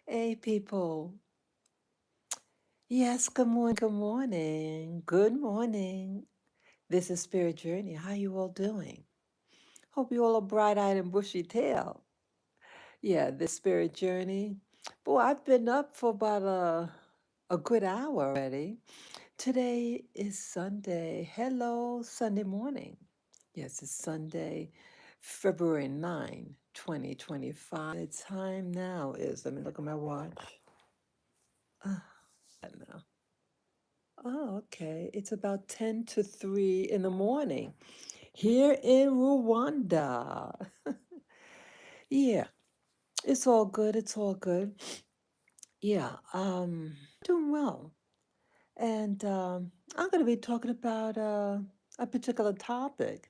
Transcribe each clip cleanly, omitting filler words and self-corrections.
Hey, people. Yes, good morning, good morning, good morning. This is Spirit Journey. How you all doing? Hope you all are bright-eyed and bushy-tailed. Yeah, this Spirit Journey. Boy, I've been up for about a good hour already. Today is Sunday. Hello, Sunday morning. Yes, it's Sunday, February 9, 2025. The time now is, let me look at my watch. Uh, now. Oh, okay. It's about 10 to 3 in the morning here in Rwanda. Yeah, it's all good. It's all good. Yeah, doing well. And I'm going to be talking about a particular topic.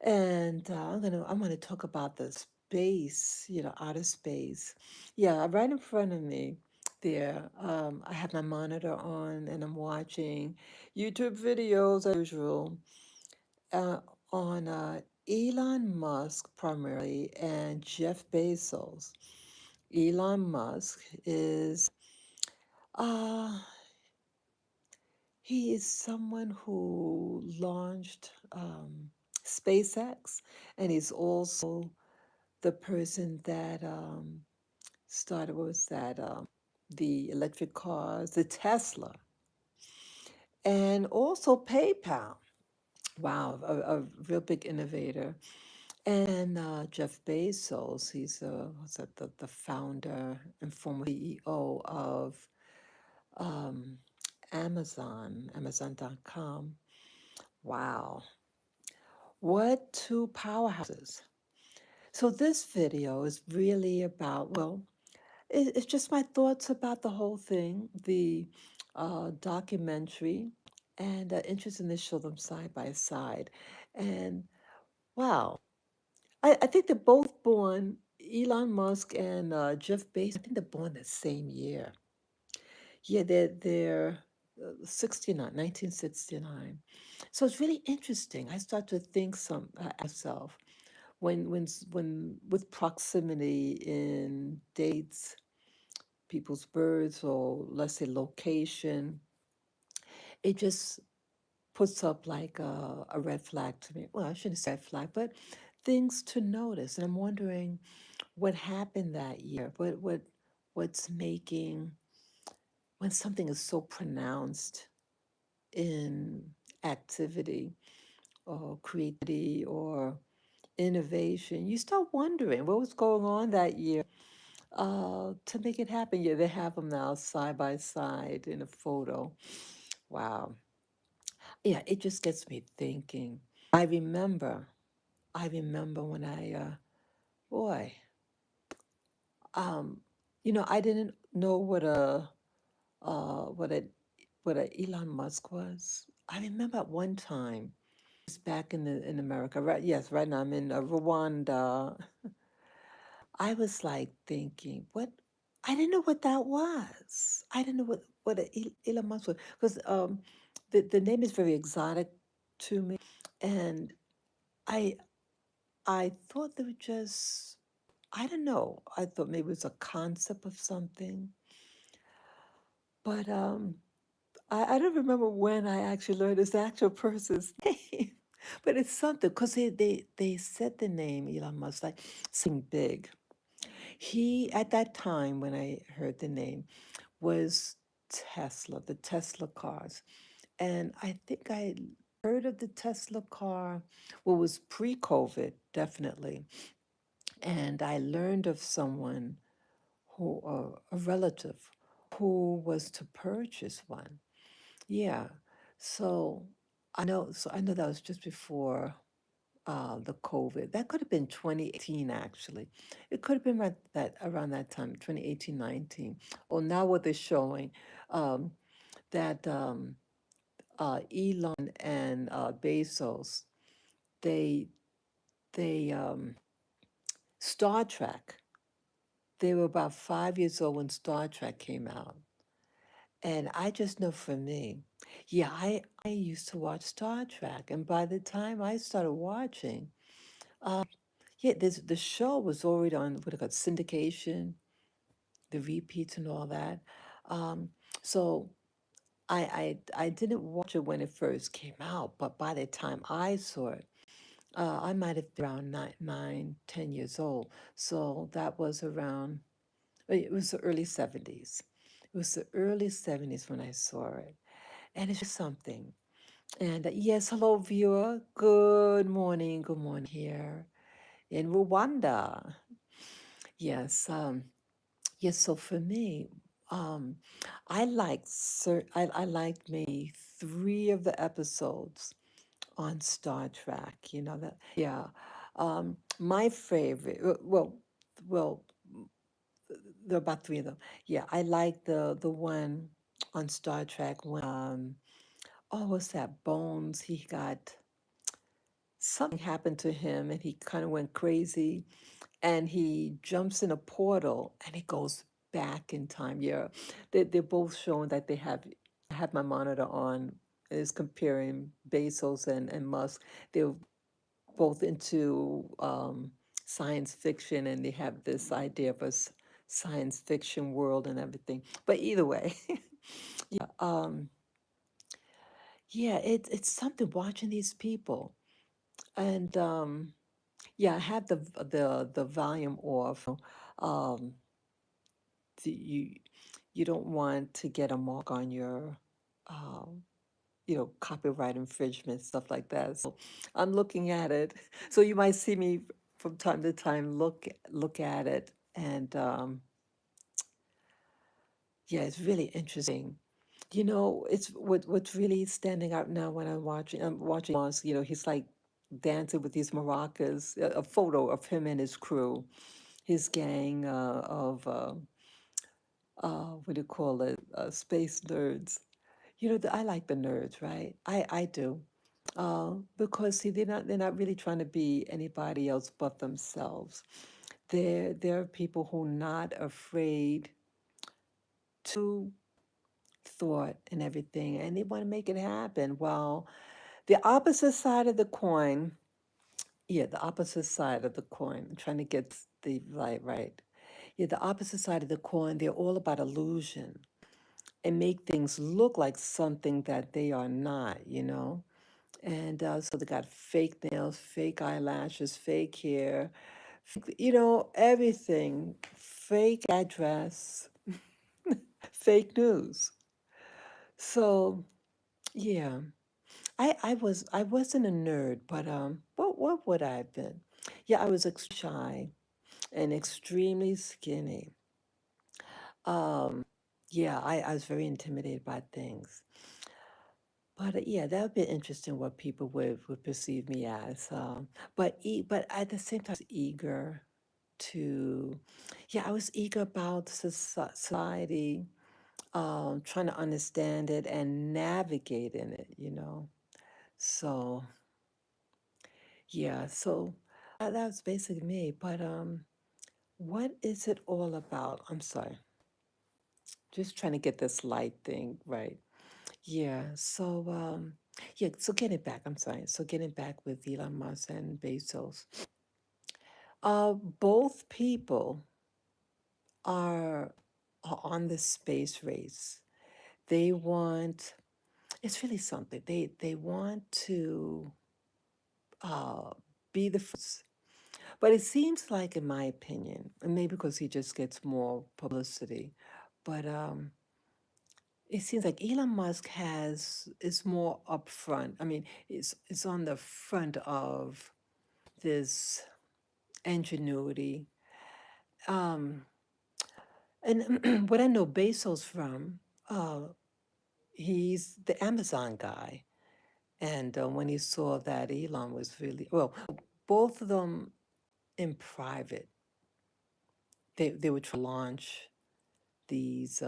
And I'm gonna talk about the space, outer space. Yeah, right in front of me there. I have my monitor on and I'm watching YouTube videos as usual uh, on Elon Musk primarily and Jeff Bezos. Elon Musk is uh he is someone who launched SpaceX, and he's also the person that started, what was that? The electric cars, the Tesla, and also PayPal. Wow, a real big innovator. And Jeff Bezos, he's what's that, the founder and former CEO of um, Amazon.com. Wow, what two powerhouses. So this video is really about, well, it's just my thoughts about the whole thing, the documentary, and interest in this show them side by side. And wow, I think they're both born, Elon Musk and Jeff Bezos, I think they're born the same year. Yeah, they're 69, 1969. So it's really interesting. I start to think myself when with proximity in dates, people's births, or let's say location, it just puts up like a red flag to me. Well, I shouldn't say red flag, but things to notice. And I'm wondering what happened that year. What's making when something is so pronounced in activity or creativity or innovation, you start wondering what was going on that year to make it happen. Yeah, they have them now side by side in a photo. Wow. Yeah, it just gets me thinking. I remember, I remember when boy, um, I didn't know what a Elon Musk was. I remember at one time, it's back in America, right? Yes, right now I'm in Rwanda. I was like thinking, what? I didn't know what that was. I didn't know what Elon Musk was because the name is very exotic to me, and I I thought they were just, I don't know. I thought maybe it was a concept of something, but I don't remember when I actually learned this actual person's name. But it's something because they said the name Elon Musk like something big. He, at that time when I heard the name, was Tesla, the Tesla cars. And I think I heard of the Tesla car, well, it was pre-COVID, definitely. And I learned of someone who, a relative, who was to purchase one. Yeah. So I know that was just before the COVID. That could have been 2018, actually. It could have been around that time, 2018, 19. Well, now what they're showing, um, that Elon and Bezos, they they Star Trek. They were about 5 years old when Star Trek came out. And I just know for me, yeah, I used to watch Star Trek. And by the time I started watching, yeah, the show was already on what it called syndication. the repeats and all that. Um, so I didn't watch it when it first came out, but by the time I saw it, I might have been around 10 years old. So that was around, it was the early 70s. It was the early 70s when I saw it. And it's just something. And yes, hello, viewer. Good morning here in Rwanda. Yes, yes. So for me, um, I liked maybe three of the episodes on Star Trek. You know that, yeah. My favorite, well, there are about three of them. Yeah, I like the one on Star Trek when oh, what's that? Bones. He got something happened to him, and he kind of went crazy, and he jumps in a portal, and he goes back in time. Yeah, they're both showing that they have. I have my monitor on. Is comparing Bezos and Musk. They're both into science fiction, and they have this idea of a science fiction world and everything. But either way, yeah, yeah, it's something watching these people, and yeah, I have the volume off. Um, you you don't want to get a mark on your um, copyright infringement, stuff like that. So I'm looking at it. So you might see me from time to time look at it, and yeah, it's really interesting. It's what's really standing out now when I'm watching Moss. He's like dancing with these maracas. A photo of him and his crew, his gang of what do you call it? Space nerds. I like the nerds, right? I do. Because see, they're not really trying to be anybody else but themselves. They're people who are not afraid to thought and everything, and they want to make it happen. While the opposite side of the coin, yeah, the opposite side of the coin, I'm trying to get the right. Yeah, the opposite side of the coin, they're all about illusion and make things look like something that they are not. And so they got fake nails, fake eyelashes, fake hair, everything, fake address, fake news. So yeah, I wasn't a nerd, but what would I have been? Yeah, I was shy and extremely skinny. Um, yeah, I was very intimidated by things. But yeah, that would be interesting what people would perceive me as. But at the same time, I was eager to, yeah, I was eager about society, trying to understand it and navigate in it. So yeah, so that's basically me. But what is it all about? I'm sorry, just trying to get this light thing right. Yeah, so yeah, so getting back, I'm sorry. So getting back with Elon Musk and Bezos. Both people are on the space race. They want, it's really something. They want to uh be the first. But it seems like, in my opinion, and maybe because he just gets more publicity, but it seems like Elon Musk is more upfront. I mean, it's on the front of this ingenuity. Um, and what I know Bezos from, uh, he's the Amazon guy. And when he saw that Elon was really, well, both of them in private, they would try to launch these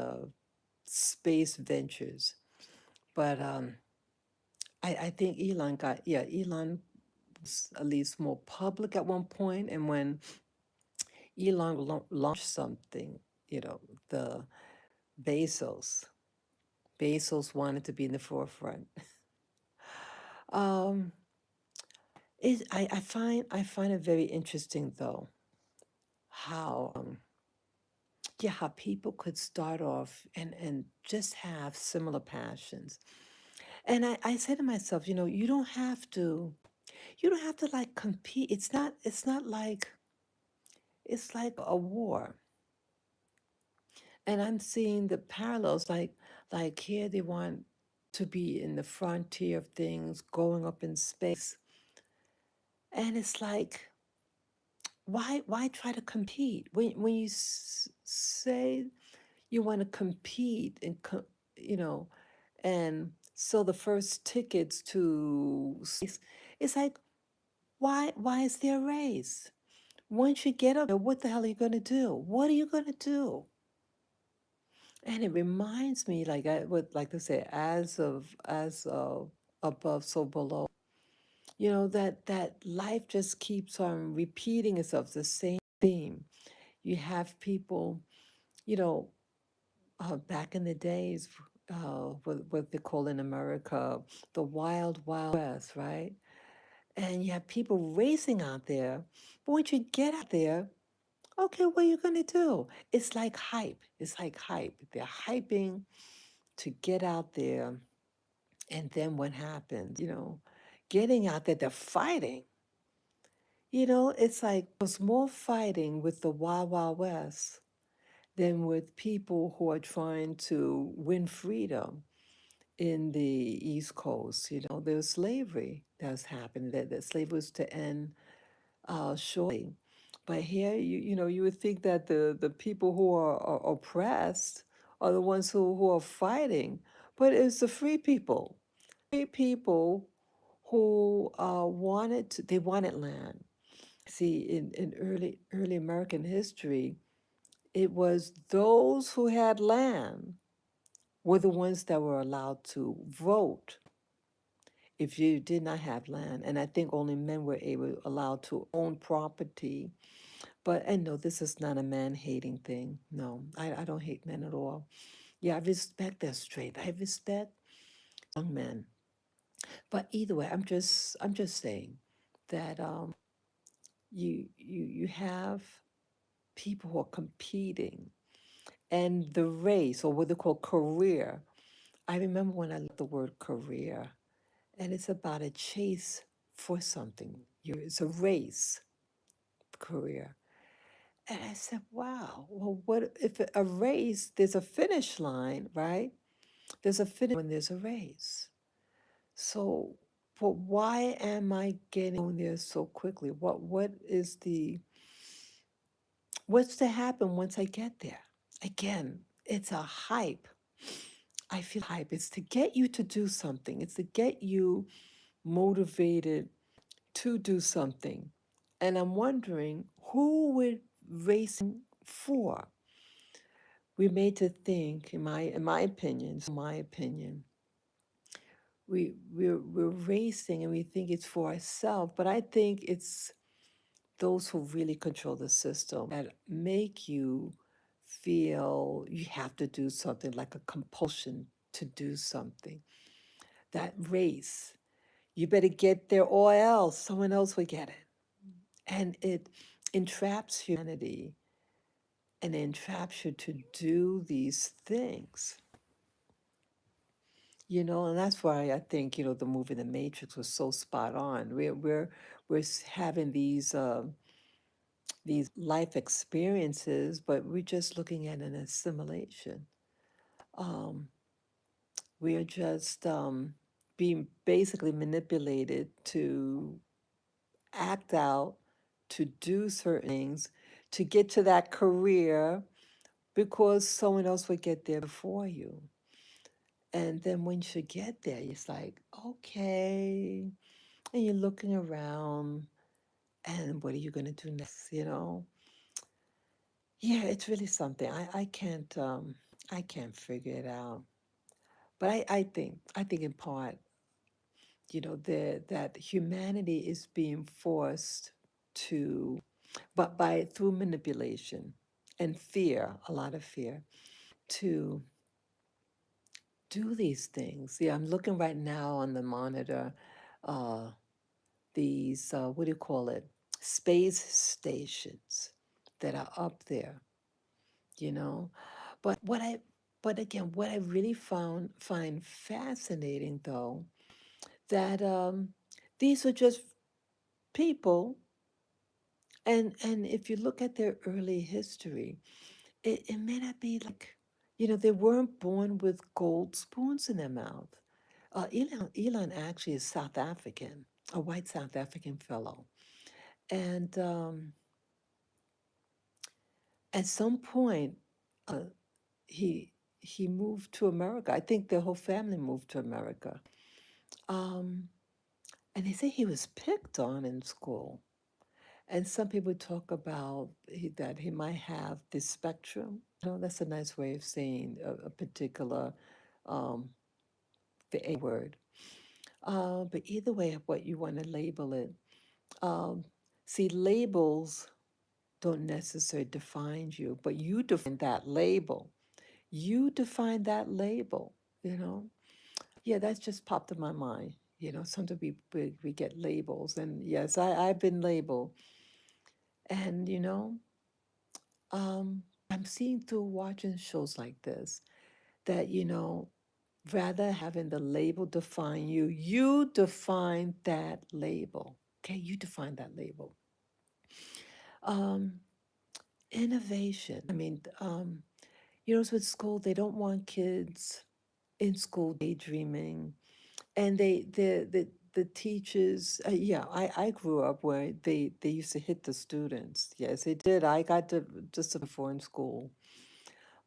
space ventures. But I think Elon was at least more public at one point. And when Elon launched something, you know, the Bezos, Bezos wanted to be in the forefront. Um, I find it very interesting though how yeah, how people could start off and just have similar passions. And I say to myself, you don't have to like compete. It's not like it's like a war. And I'm seeing the parallels, like here they want to be in the frontier of things, going up in space. And it's like, why try to compete? When you say you want to compete you know, and so the first tickets to space, it's like, why is there a race? Once you get up there, what the hell are you gonna do? What are you gonna do? And it reminds me, like I would like to say, as of above, so below. That life just keeps on repeating itself, the same theme. You have people, you know, back in the days, what they call in America the Wild Wild West, right? And you have people racing out there, but once you get out there, okay, what are you gonna do? It's like hype. It's like hype. They're hyping to get out there. And then what happens? Getting out there, they're fighting. It's like there's more fighting with the Wild Wild West than with people who are trying to win freedom in the East Coast. There's slavery that's happened. That slavery was to end shortly. But here, you would think that the people who are oppressed are the ones who are fighting, but it's the free people. Free people who they wanted land. See, in early American history, it was those who had land were the ones that were allowed to vote if you did not have land. And I think only men were allowed to own property. But and no, this is not a man hating thing. No, I don't hate men at all. Yeah, I respect their strength. I respect young men. But either way, I'm just saying that you have people who are competing, and the race, or what they call career. I remember when I looked the word career, and it's about a chase for something. It's a race, career. And I said, wow, well, what if a race, there's a finish line, right? There's a finish when there's a race. So, but why am I getting there so quickly? What's to happen once I get there? Again, it's a hype. I feel hype. It's to get you to do something. It's to get you motivated to do something. And I'm wondering who would racing for? We made to think, in my opinion, we're racing and we think it's for ourselves, but I think it's those who really control the system that make you feel you have to do something, like a compulsion to do something. That race, you better get there or else someone else will get it. And it entraps humanity and entraps you to do these things. And that's why I think, the movie The Matrix was so spot on. We're having these life experiences, but we're just looking at an assimilation. Um, we are just being basically manipulated to act out, to do certain things, to get to that career because someone else would get there before you. And then once you get there, it's like, okay. And you're looking around, and what are you going to do next? Yeah, it's really something. I can't figure it out. But I think in part, that humanity is being forced to, but through manipulation and fear, a lot of fear, to do these things. Yeah, I'm looking right now on the monitor, uh, these, what do you call it? Space stations that are up there. you know. But but again, what I really find fascinating though, that these are just people, and if you look at their early history, it may not be like, they weren't born with gold spoons in their mouth. Elon actually is South African, a white South African fellow. And at some point, uh, he he moved to America. I think the whole family moved to America. Um, and they say he was picked on in school. And some people talk about that he might have this spectrum. That's a nice way of saying a particular, um, the A word. But either way, what you want to label it. Um, See, labels don't necessarily define you, but you define that label. You define that label, you know? Yeah, that's just popped in my mind. Sometimes we get labels. And yes, I've been labeled. And, I'm seeing through watching shows like this that, rather having the label define you, you define that label. Okay, you define that label. Um, Innovation. I mean, it's with school, they don't want kids in school daydreaming. And the teachers, yeah, I grew up where they used to hit the students. Yes, they did. I got to discipline before in school.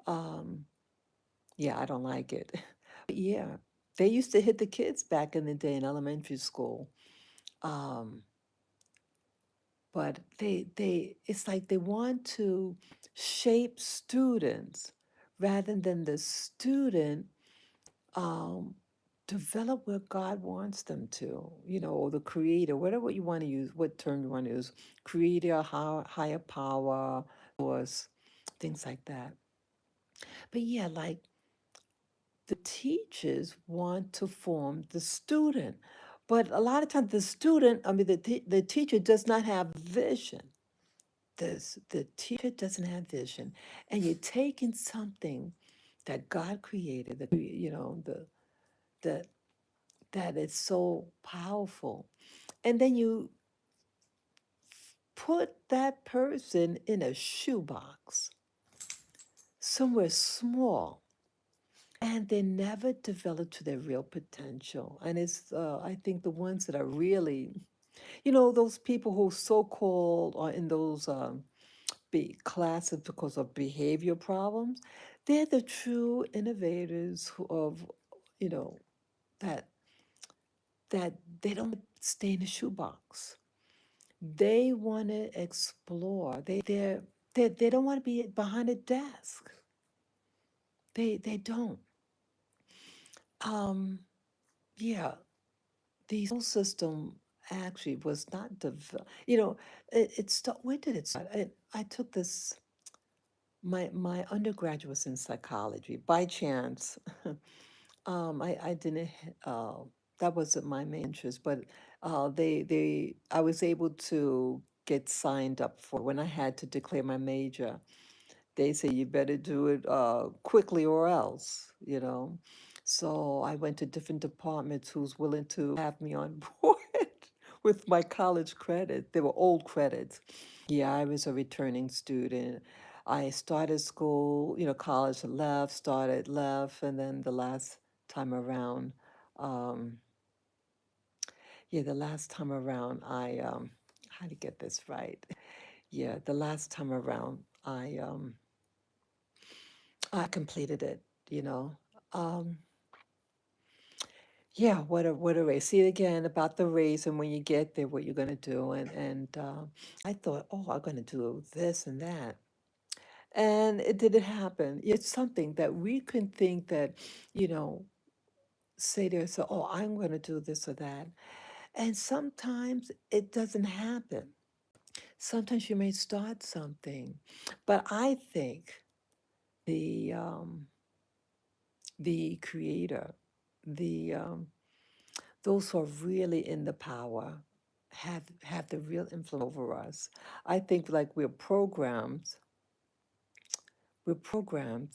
Um, yeah, I don't like it. But yeah, they used to hit the kids back in the day in elementary school. Um, but it's like they want to shape students rather than the student um, develop where God wants them to, or the creator, whatever you want to use, what term you want to use, creator, higher power, source, things like that. But yeah, like the teachers want to form the student. But a lot of times the student, I mean, the teacher does not have vision. The teacher doesn't have vision. And you're taking something that God created, the that is so powerful. And then you put that person in a shoebox somewhere small, and they never develop to their real potential. And I think the ones that are really, those people who so-called are in those classes because of behavior problems, they're the true innovators you know, that that they don't stay in a shoebox. They want to explore. They don't want to be behind a desk. They don't. Um, yeah, the school system actually was not developed. When did it start? I took this. My undergraduate was in psychology. By chance, I didn't. That wasn't my main interest, but I was able to get signed up for when I had to declare my major. They say you better do it quickly or else, So I went to different departments who's willing to have me on board with my college credit. They were old credits. Yeah, I was a returning student. I started school, college, left, started, left, and then the last time around, um, yeah, the last time around, how to get this right? Yeah, the last time around, I completed it, you know. Um, yeah, what a race. See again about the race and when you get there, what you're gonna do. And I thought, oh, I'm gonna do this and that. And it didn't happen. It's something that we can think that, you know, say to yourself, oh, I'm gonna do this or that. And sometimes it doesn't happen. Sometimes you may start something. But I think the um the creator, the those who are really in the power have the real influence over us. I think like we're programmed we're programmed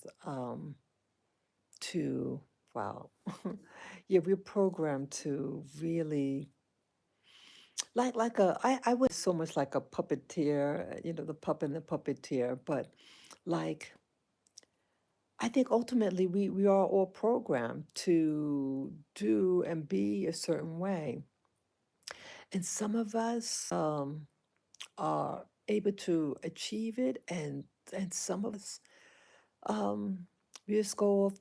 to, wow, yeah, we're programmed to really I would so much like a puppeteer, the puppet and the puppeteer, but like I think ultimately we are all programmed to do and be a certain way. And some of us are able to achieve it, and some of us we just go off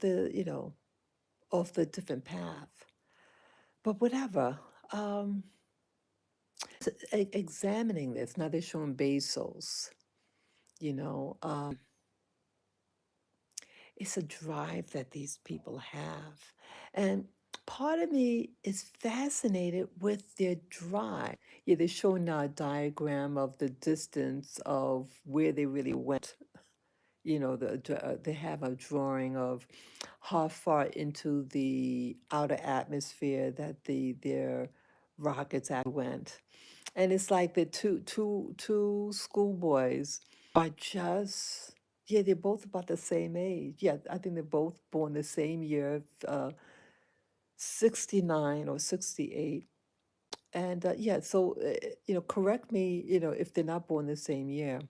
off the different path. But whatever. Um, Examining this, now they're showing basals, you know. It's a drive that these people have. And part of me is fascinated with their drive. Yeah, they're showing now a diagram of the distance of where they really went. They have a drawing of how far into the outer atmosphere that their rockets went. And it's like the two schoolboys are just, yeah, they're both about the same age. Yeah, I think they're both born the same year, 69 or 68. And yeah, so, correct me, if they're not born the same year.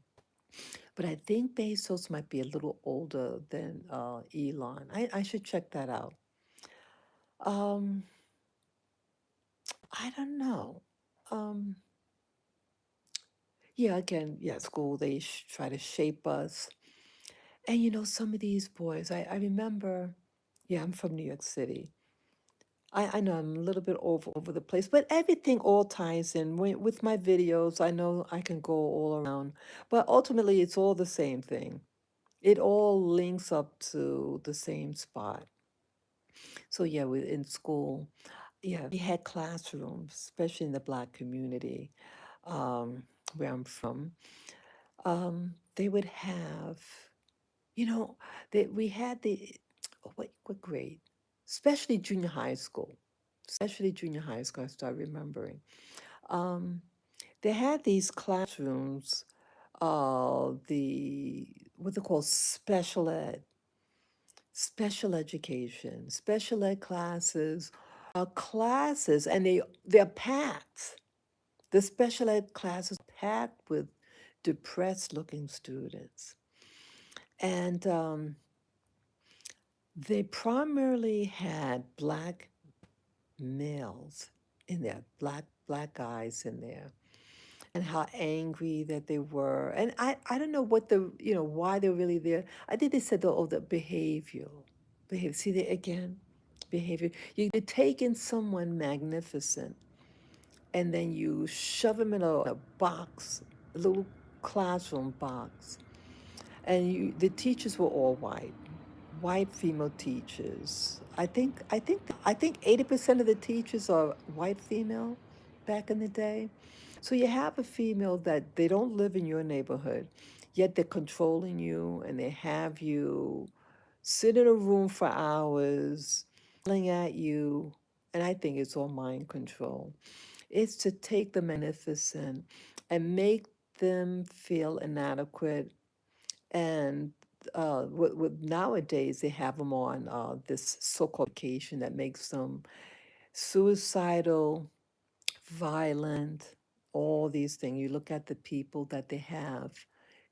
But I think Bezos might be a little older than Elon. I should check that out. Um, I don't know. Um, yeah, again, yeah, school, they try to shape us. And some of these boys, I remember, yeah, I'm from New York City. I know I'm a little bit over the place, but everything all ties in. With my videos, I know I can go all around, but ultimately it's all the same thing. It all links up to the same spot. So yeah, in school, yeah, we had classrooms, especially in the Black community, um, where I'm from. They would have, you know, we had what grade? Especially junior high school. Especially junior high school, I start remembering. Um, they had these classrooms, the what they call special education, special ed classes, classes, and they're packed. The special ed classes are packed with depressed looking students. And they primarily had black males in there, black guys in there, and how angry that they were. And I don't know what why they're really there. I think they said the behavior. See that again, behavior. You're taking someone magnificent, and then you shove them in a box, a little classroom box, and the teachers were all white female teachers. I think 80% of the teachers are white female back in the day. So you have a female that they don't live in your neighborhood, yet they're controlling you and they have you sit in a room for hours, yelling at you. And I think it's all mind control. It's to take the magnificent and make them feel inadequate. And with nowadays, they have them on this so-called medication that makes them suicidal, violent, all these things. You look at the people that they have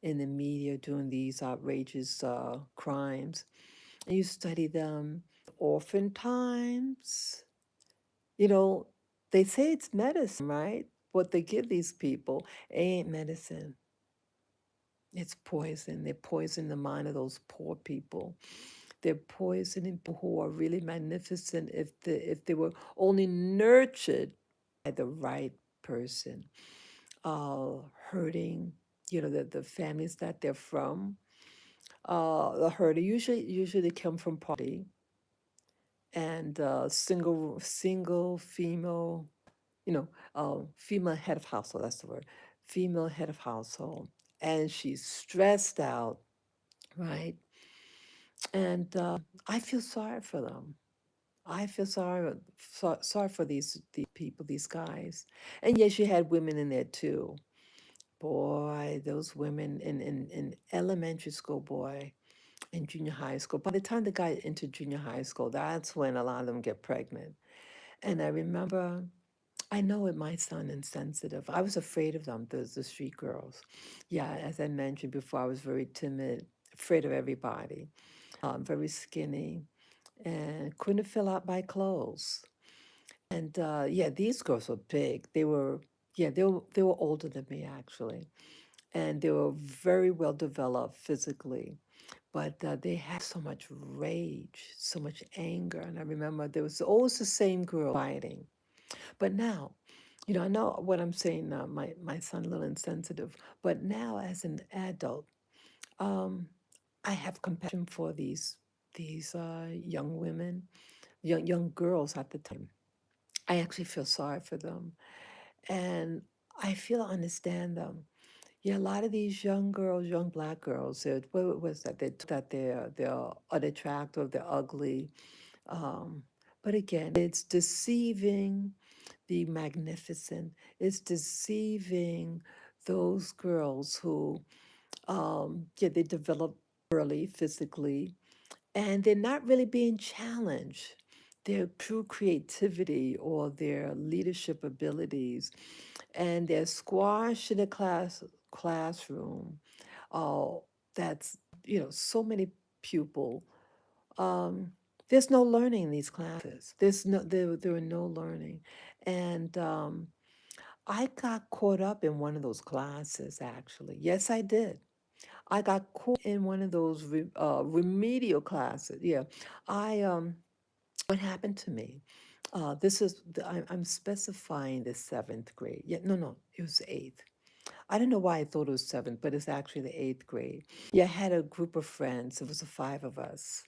in the media doing these outrageous crimes, and you study them. Oftentimes, you know, they say it's medicine, right? What they give these people ain't medicine. It's poison. They poison the mind of those poor people. They're poisoning people who are really magnificent if they were only nurtured by the right person. Hurting, the families that they're from. The hurter usually they come from poverty, and single female, female head of household. That's the word, female head of household, and she's stressed out, right? And I feel sorry for them. I feel sorry for these people, these guys. And yes, you had women in there too. Boy, those women in elementary school, boy. in junior high school. By the time they got into junior high school, that's when a lot of them get pregnant. And I remember, I know it might sound insensitive. I was afraid of them, the street girls. Yeah, as I mentioned before, I was very timid, afraid of everybody, very skinny, and couldn't fill out my clothes. And yeah, these girls were big. Yeah, they were older than me actually, and they were very well developed physically. But they had so much rage, so much anger, and I remember there was always the same girl fighting. But now, I know what I'm saying now. My son a little insensitive, but now as an adult, um, I have compassion for these young women, young girls at the time. I actually feel sorry for them, and I feel I understand them. Yeah, a lot of these young girls, young black girls, what was that? They took that they're unattractive, they're ugly. Um, but again, it's deceiving the magnificent. It's deceiving those girls who, yeah, they develop early physically, and they're not really being challenged. Their true creativity or their leadership abilities, and they're squashed in a classroom. Oh, that's so many pupil. Um, there's no learning in these classes. There were no learning, and I got caught up in one of those classes. Actually, yes, I did. I got caught in one of those remedial classes. Yeah, I what happened to me? I'm specifying the seventh grade. Yeah, no, no, it was eighth. I don't know why I thought it was seventh, but it's actually the eighth grade. Yeah, I had a group of friends. It was the five of us.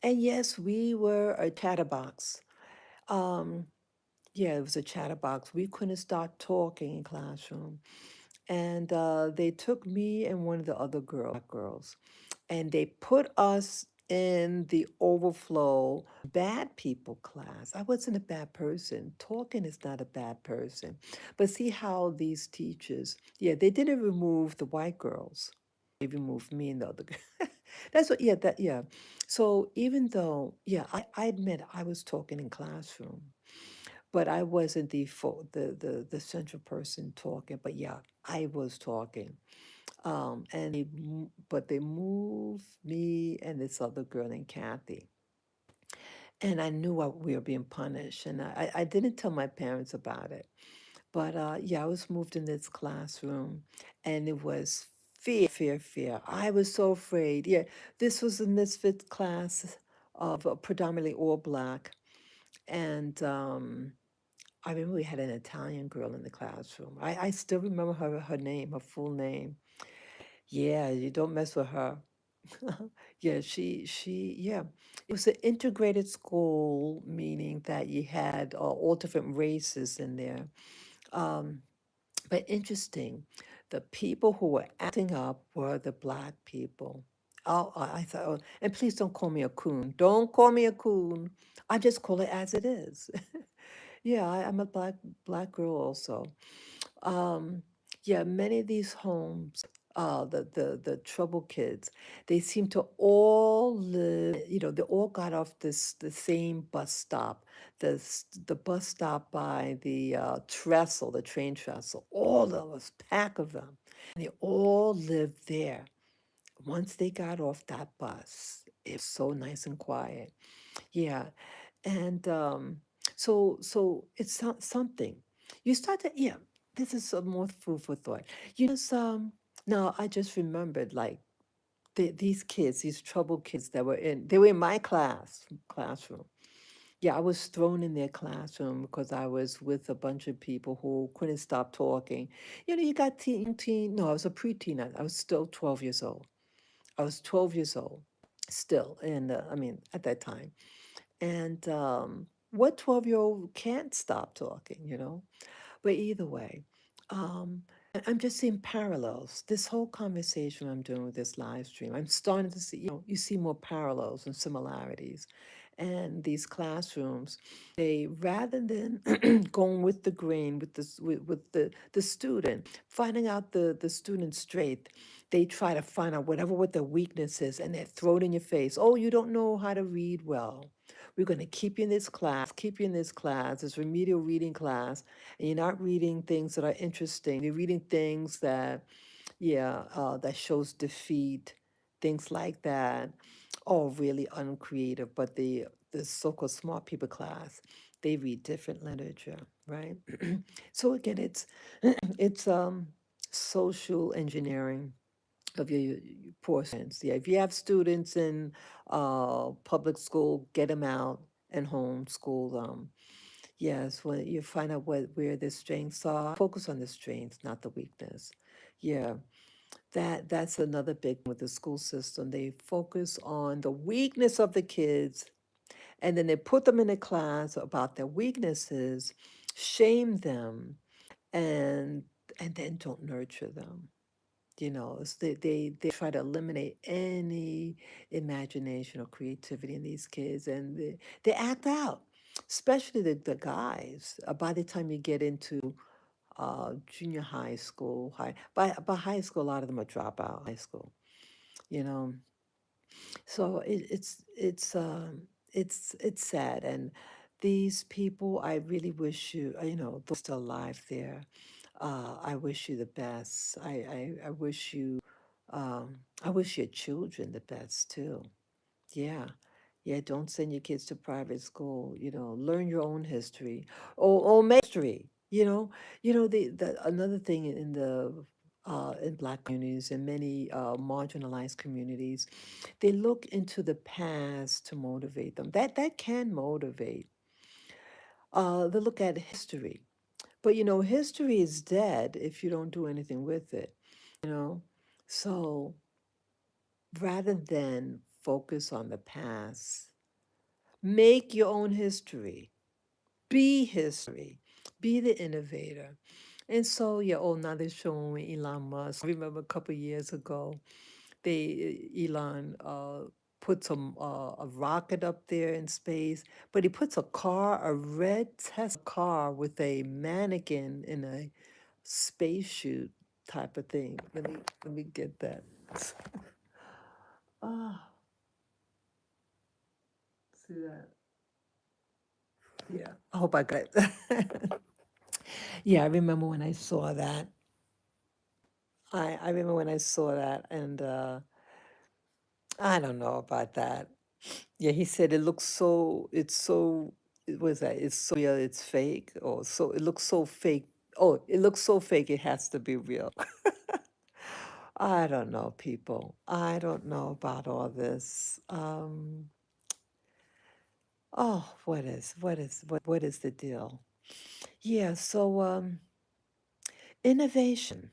And yes, we were a chatterbox. Um, yeah, it was a chatterbox. We couldn't start talking in classroom. And they took me and one of the other girls, and they put us in the overflow bad people class. I wasn't a bad person. Talking is not a bad person. But see how these teachers, yeah, they didn't remove the white girls. They removed me and the other girl. That's what, yeah, yeah. So even though, yeah, I admit I was talking in classroom, but I wasn't the central person talking. But yeah, I was talking. But they moved me and this other girl named Kathy. And I knew we were being punished. And I didn't tell my parents about it. But yeah, I was moved in this classroom and it was fear, fear, fear. I was so afraid. Yeah, this was a misfit class of predominantly all black. And I remember we had an Italian girl in the classroom. I still remember her name, her full name. Yeah, you don't mess with her. Yeah, yeah. It was an integrated school, meaning that you had all different races in there. Um, but interesting, the people who were acting up were the black people. Oh, I thought, oh, and please don't call me a coon. Don't call me a coon. I just call it as it is. Yeah, I'm a black girl also. Um, yeah, many of these homes, the trouble kids, they seem to all live. They all got off the same bus stop, the bus stop by the trestle, the train trestle. All of us, pack of them, they all lived there. Once they got off that bus, it was so nice and quiet. Yeah, and so it's something. You start to, yeah, this is some more food for thought. Now I just remembered, like, these kids, these troubled kids they were in my classroom. Yeah, I was thrown in their classroom because I was with a bunch of people who couldn't stop talking. You got no, I was a preteen. I was still 12 years old. I was 12 years old still, and I mean, at that time. And what 12-year-old can't stop talking? But either way, I'm just seeing parallels. This whole conversation I'm doing with this live stream, I'm starting to see, you see more parallels and similarities. And these classrooms, they rather than going with the grain with the student, finding out the student's strength, They try to find out whatever what their weakness is and they throw it in your face. Oh, you don't know how to read well. We're going to keep you in this class, keep you in this class, this remedial reading class, and you're not reading things that are interesting. You're reading things that, yeah, that shows defeat, things like that. Oh, really uncreative. But the so-called smart people class, they read different literature, right? So again, it's social engineering of your poor students. Yeah, if you have students in public school, get them out and homeschool them. Yes, when you find out where their strengths are, focus on the strengths, not the weakness. Yeah, that's another big with the school system. They focus on the weakness of the kids, and then they put them in a class about their weaknesses, shame them, and and then don't nurture them. They try to eliminate any imagination or creativity in these kids, and they act out, especially the guys. By the time you get into junior high school, by high school, a lot of them are dropout high school. You know, so it's sad, and these people, I really wish those still alive there. I wish you the best. I wish your children the best too. Yeah. Yeah, don't send your kids to private school, learn your own history or make history, the another thing in Black communities and many marginalized communities, they look into the past to motivate them. That can motivate. They look at history. But history is dead if you don't do anything with it, you know? So rather than focus on the past, make your own history. Be history. Be the innovator. And so, yeah, now they're showing Elon Musk. I remember a couple years ago, Elon puts a rocket up there in space, but he puts a red Tesla car with a mannequin in a spacesuit type of thing. Let me get that. Ah, see that? Yeah. I hope I got it. Yeah, I remember when I saw that. I remember when I saw that, and I don't know about that. Yeah, he said what is that? It's so real, it's fake, or so it looks so fake. Oh, it looks so fake, it has to be real. I don't know, people. I don't know about all this. Oh, what is the deal? Yeah, so innovation,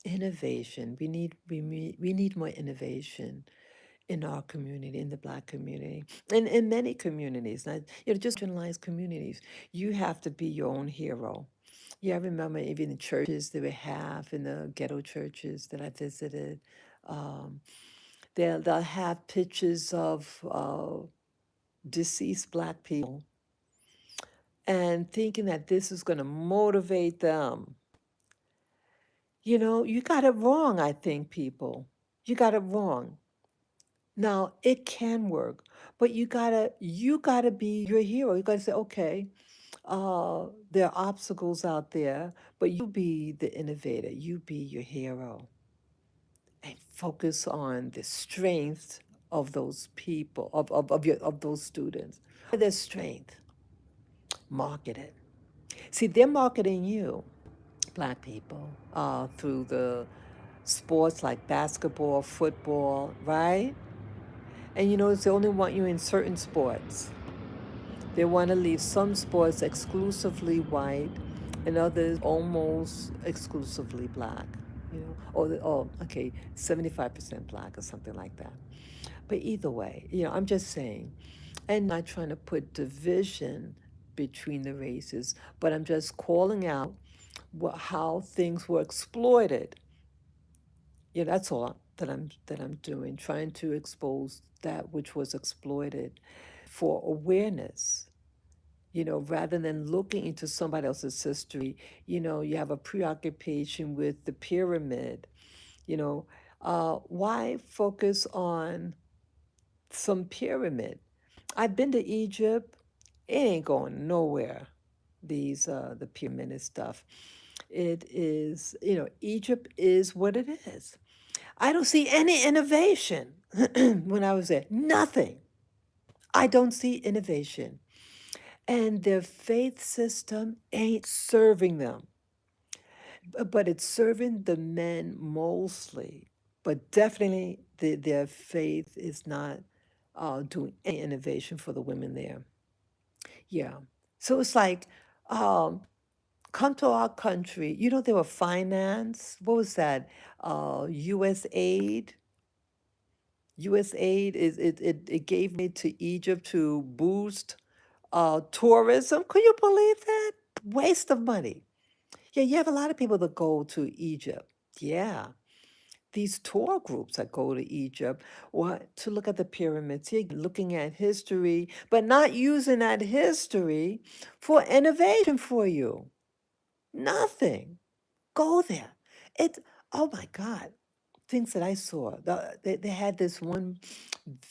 innovation. We need more innovation in our community, in the Black community, and in many communities, not just marginalized communities. You have to be your own hero. Yeah, I remember even in churches that we have in the ghetto churches that I visited. Um, they'll have pictures of deceased Black people and thinking that this is going to motivate them. You got it wrong, I think, people. You got it wrong. Now, it can work, but you gotta be your hero. You gotta say, okay, there are obstacles out there, but you be the innovator. You be your hero and focus on the strengths of those people, of those students. Their strength, market it. See, they're marketing you, Black people, through the sports like basketball, football, right? And they only want you in certain sports. They want to leave some sports exclusively white and others almost exclusively Black. Okay, 75% Black or something like that. But either way, I'm just saying, and not trying to put division between the races, but I'm just calling out how things were exploited. That's all that I'm doing, trying to expose that which was exploited for awareness. Rather than looking into somebody else's history, you have a preoccupation with the pyramid, You know, why focus on some pyramid? I've been to Egypt. It ain't going nowhere. These the pyramid and stuff. It is, Egypt is what it is. I don't see any innovation when I was there. Nothing. I don't see innovation. And their faith system ain't serving them, but it's serving the men mostly. But definitely, their faith is not doing any innovation for the women there. Yeah. So it's like, um, come to our country. There were finance. What was that? U.S. aid. U.S. aid it gave me to Egypt to boost tourism. Could you believe that? Waste of money. Yeah, you have a lot of people that go to Egypt. Yeah, these tour groups that go to Egypt or to look at the pyramids, yeah, looking at history, but not using that history for innovation for you. Nothing. Go there. It. Oh my God. Things that I saw. They had this one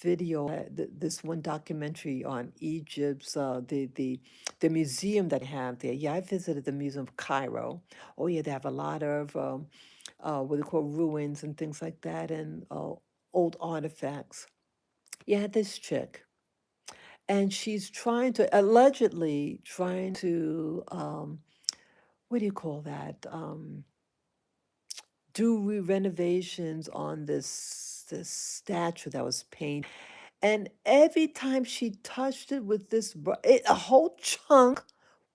video, this one documentary on Egypt's the museum that they have there. Yeah, I visited the Museum of Cairo. Oh yeah, they have a lot of what they call ruins and things like that, and old artifacts. You had this chick, and she's allegedly trying to what do you call that? Do renovations on this statue that was painted. And every time she touched it with this, a whole chunk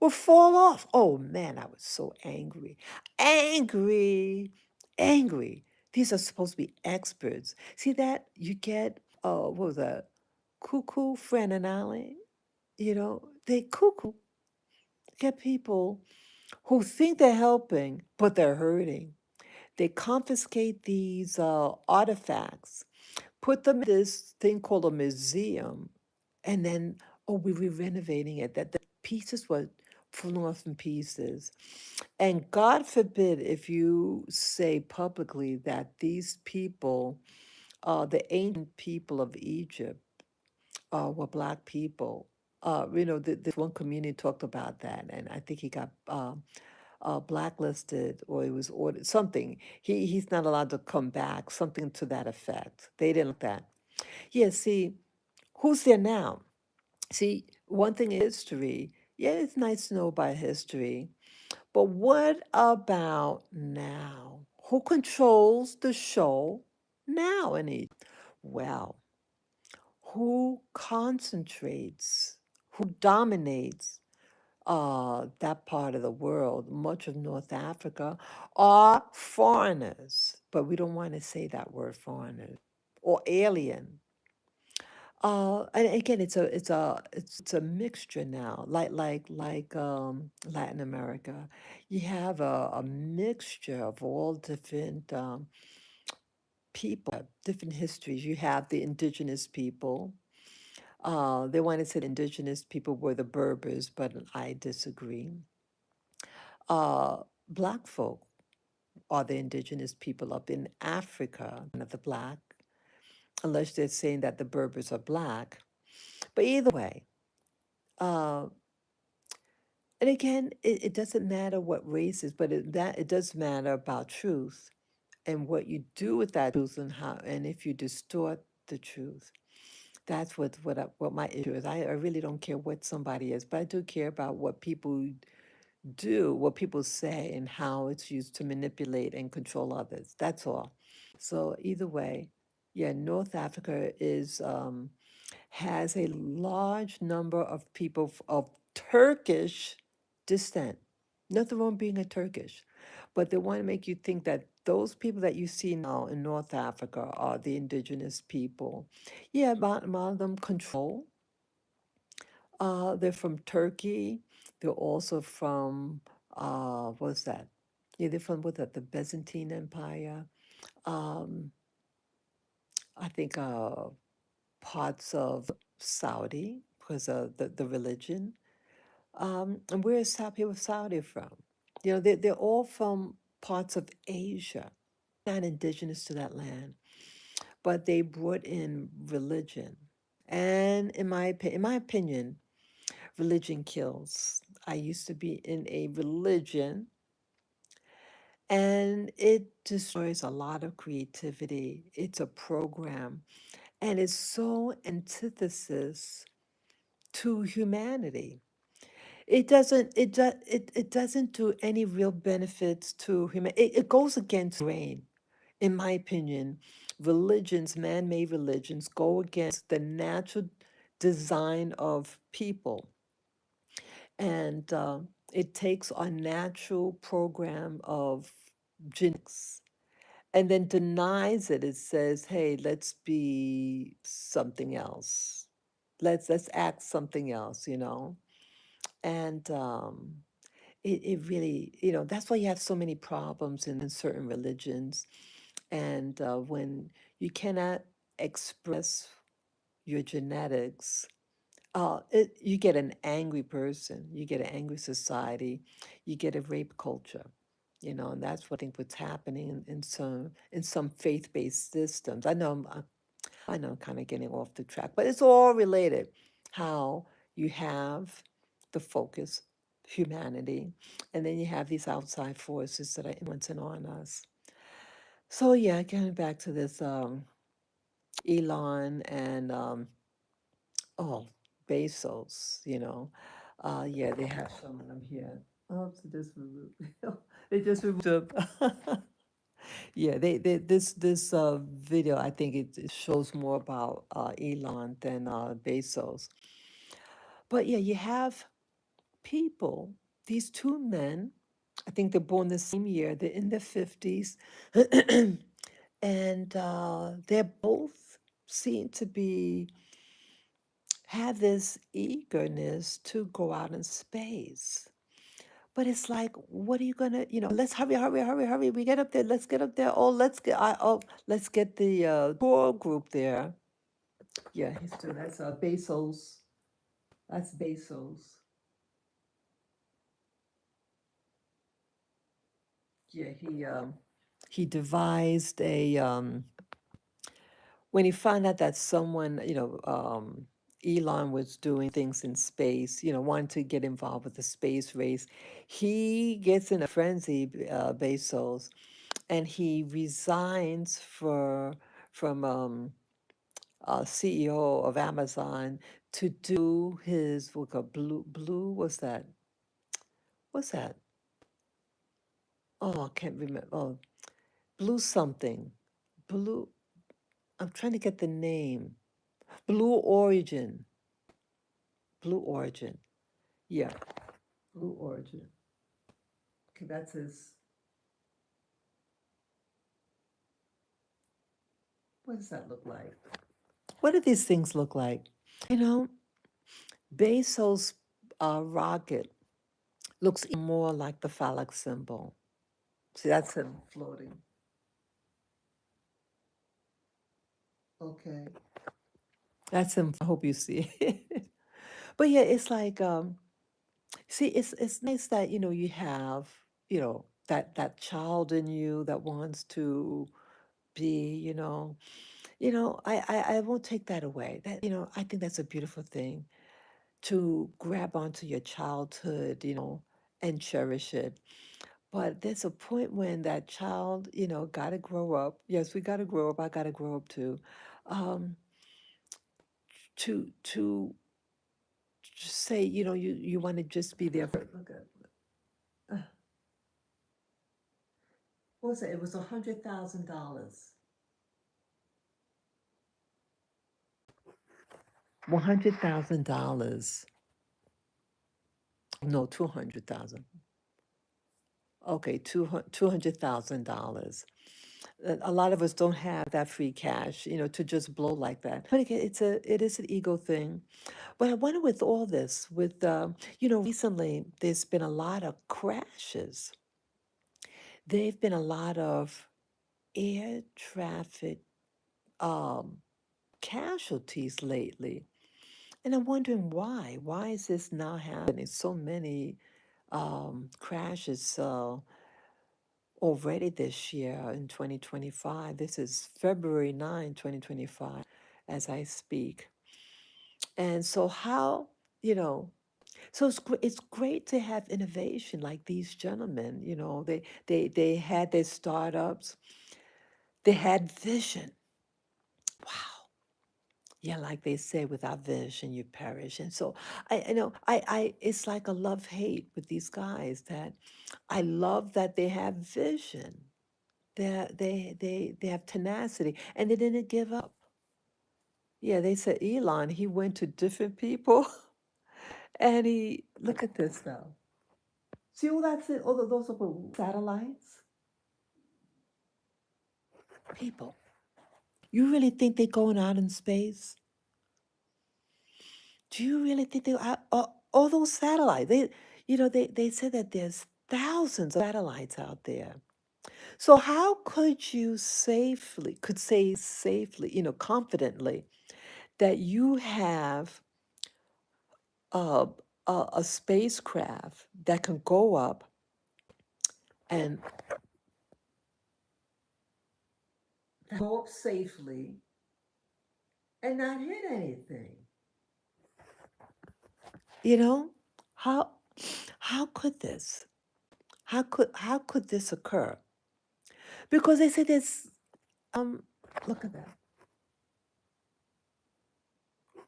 would fall off. Oh man, I was so angry. Angry. Angry. These are supposed to be experts. See that? You get, what was that? Cuckoo, Fran and Ali. They cuckoo. Get people who think they're helping, but they're hurting. They confiscate these artifacts, put them in this thing called a museum, and then, oh, we were renovating it. That the pieces were falling off in pieces. And God forbid if you say publicly that these people, the ancient people of Egypt, were Black people. This one community talked about that, and I think he got blacklisted, or he was ordered something. He's not allowed to come back, something to that effect. They didn't like that. Yeah, see, who's there now? See, one thing is history. Yeah, it's nice to know about history, but what about now? Who controls the show now in Egypt? Well, who concentrates, who dominates that part of the world, much of North Africa, are foreigners. But we don't want to say that word foreigners or alien. And again, it's a mixture now, like Latin America. You have a mixture of all different people, different histories. You have the indigenous people. They want to say the indigenous people were the Berbers, but I disagree. Uh, Black folk are the indigenous people up in Africa, not the Black, unless they're saying that the Berbers are Black. But either way, uh, and again, it doesn't matter what race is, but it does matter about truth and what you do with that truth and how, and if you distort the truth. That's what my issue is. I really don't care what somebody is, but I do care about what people do, what people say, and how it's used to manipulate and control others. That's all. So either way, yeah, North Africa has a large number of people of Turkish descent. Nothing wrong being a Turkish, but they want to make you think that those people that you see now in North Africa are the indigenous people. Yeah, a lot of them control. They're from Turkey. They're also from what's that? Yeah, they're from what that? The Byzantine Empire. Um, I think parts of Saudi because of the religion. And where is people of Saudi from? They're all from parts of Asia. not indigenous to that land, but they brought in religion. And in my opinion, religion kills. I used to be in a religion, and it destroys a lot of creativity. It's a program, and it's so antithesis to humanity. It doesn't do any real benefits to human. It goes against grain, in my opinion. Religions, man-made religions, go against the natural design of people, and it takes our natural program of genetics and then denies it. It says, "Hey, let's be something else. Let's act something else," you know. And it really, that's why you have so many problems in certain religions. And when you cannot express your genetics, you get an angry person, you get an angry society, you get a rape culture, and that's what I think what's happening in some faith-based systems. I know I'm kind of getting off the track, but it's all related. How you have the focus, humanity, and then you have these outside forces that are influencing on us. So yeah, getting back to this Elon and oh, Bezos, yeah, they have some of them here. Oh, so this removed. They just removed them. Yeah, this video, I think it shows more about Elon than Bezos. But yeah, you have people, these two men, I think they're born the same year, they're in their 50s, and they're both seem to be have this eagerness to go out in space. But it's like, what are you gonna, let's hurry, hurry, hurry, hurry. We get up there, let's get up there. Oh, let's get the tour group there. Yeah, he's doing that's Bezos. That's Bezos. Yeah, he devised a when he found out that someone, Elon was doing things in space, wanted to get involved with the space race, he gets in a frenzy, Bezos, and he resigns from CEO of Amazon to do his what blue what's that? What's that? Oh, I can't remember. Oh, blue something. Blue. I'm trying to get the name. Blue Origin. Blue Origin. Yeah, Blue Origin. Okay, that's his. What does that look like? What do these things look like? You know, Bezos' rocket looks more like the phallic symbol. See, that's him floating. Okay. That's him. I hope you see it. But yeah, it's like, see, it's nice that, you have, that child in you that wants to be, I won't take that away. That, I think that's a beautiful thing to grab onto your childhood, and cherish it. But there's a point when that child, gotta grow up. Yes, we gotta grow up. I gotta grow up too. Um, to just say, you want to just be there for. Look at what was it? It was $100,000. $100,000. No, 200,000. Okay, $200,000. A lot of us don't have that free cash, to just blow like that. But again, it is an ego thing. But I wonder with all this, recently there's been a lot of crashes. There've been a lot of air traffic um, casualties lately. And I'm wondering why. Why is this now happening? So many crashes. already this year in 2025. This is February 9, 2025, as I speak. And so, how, you know, so it's great to have innovation like these gentlemen. They had their startups, they had vision. Wow. Yeah, like they say, without vision, you perish. And so it's like a love hate with these guys that I love that they have vision. They have tenacity and they didn't give up. Yeah, they said Elon, he went to different people and he, look at this now. See all that's it, all of those are satellites? People. You really think they're going out in space? Do you really think they all those satellites? They said that there's thousands of satellites out there. So how could you say safely, confidently that you have a, a spacecraft that can go up and go up safely and not hit anything? You know, how how could this? How could this occur? Because they said this. Look at that.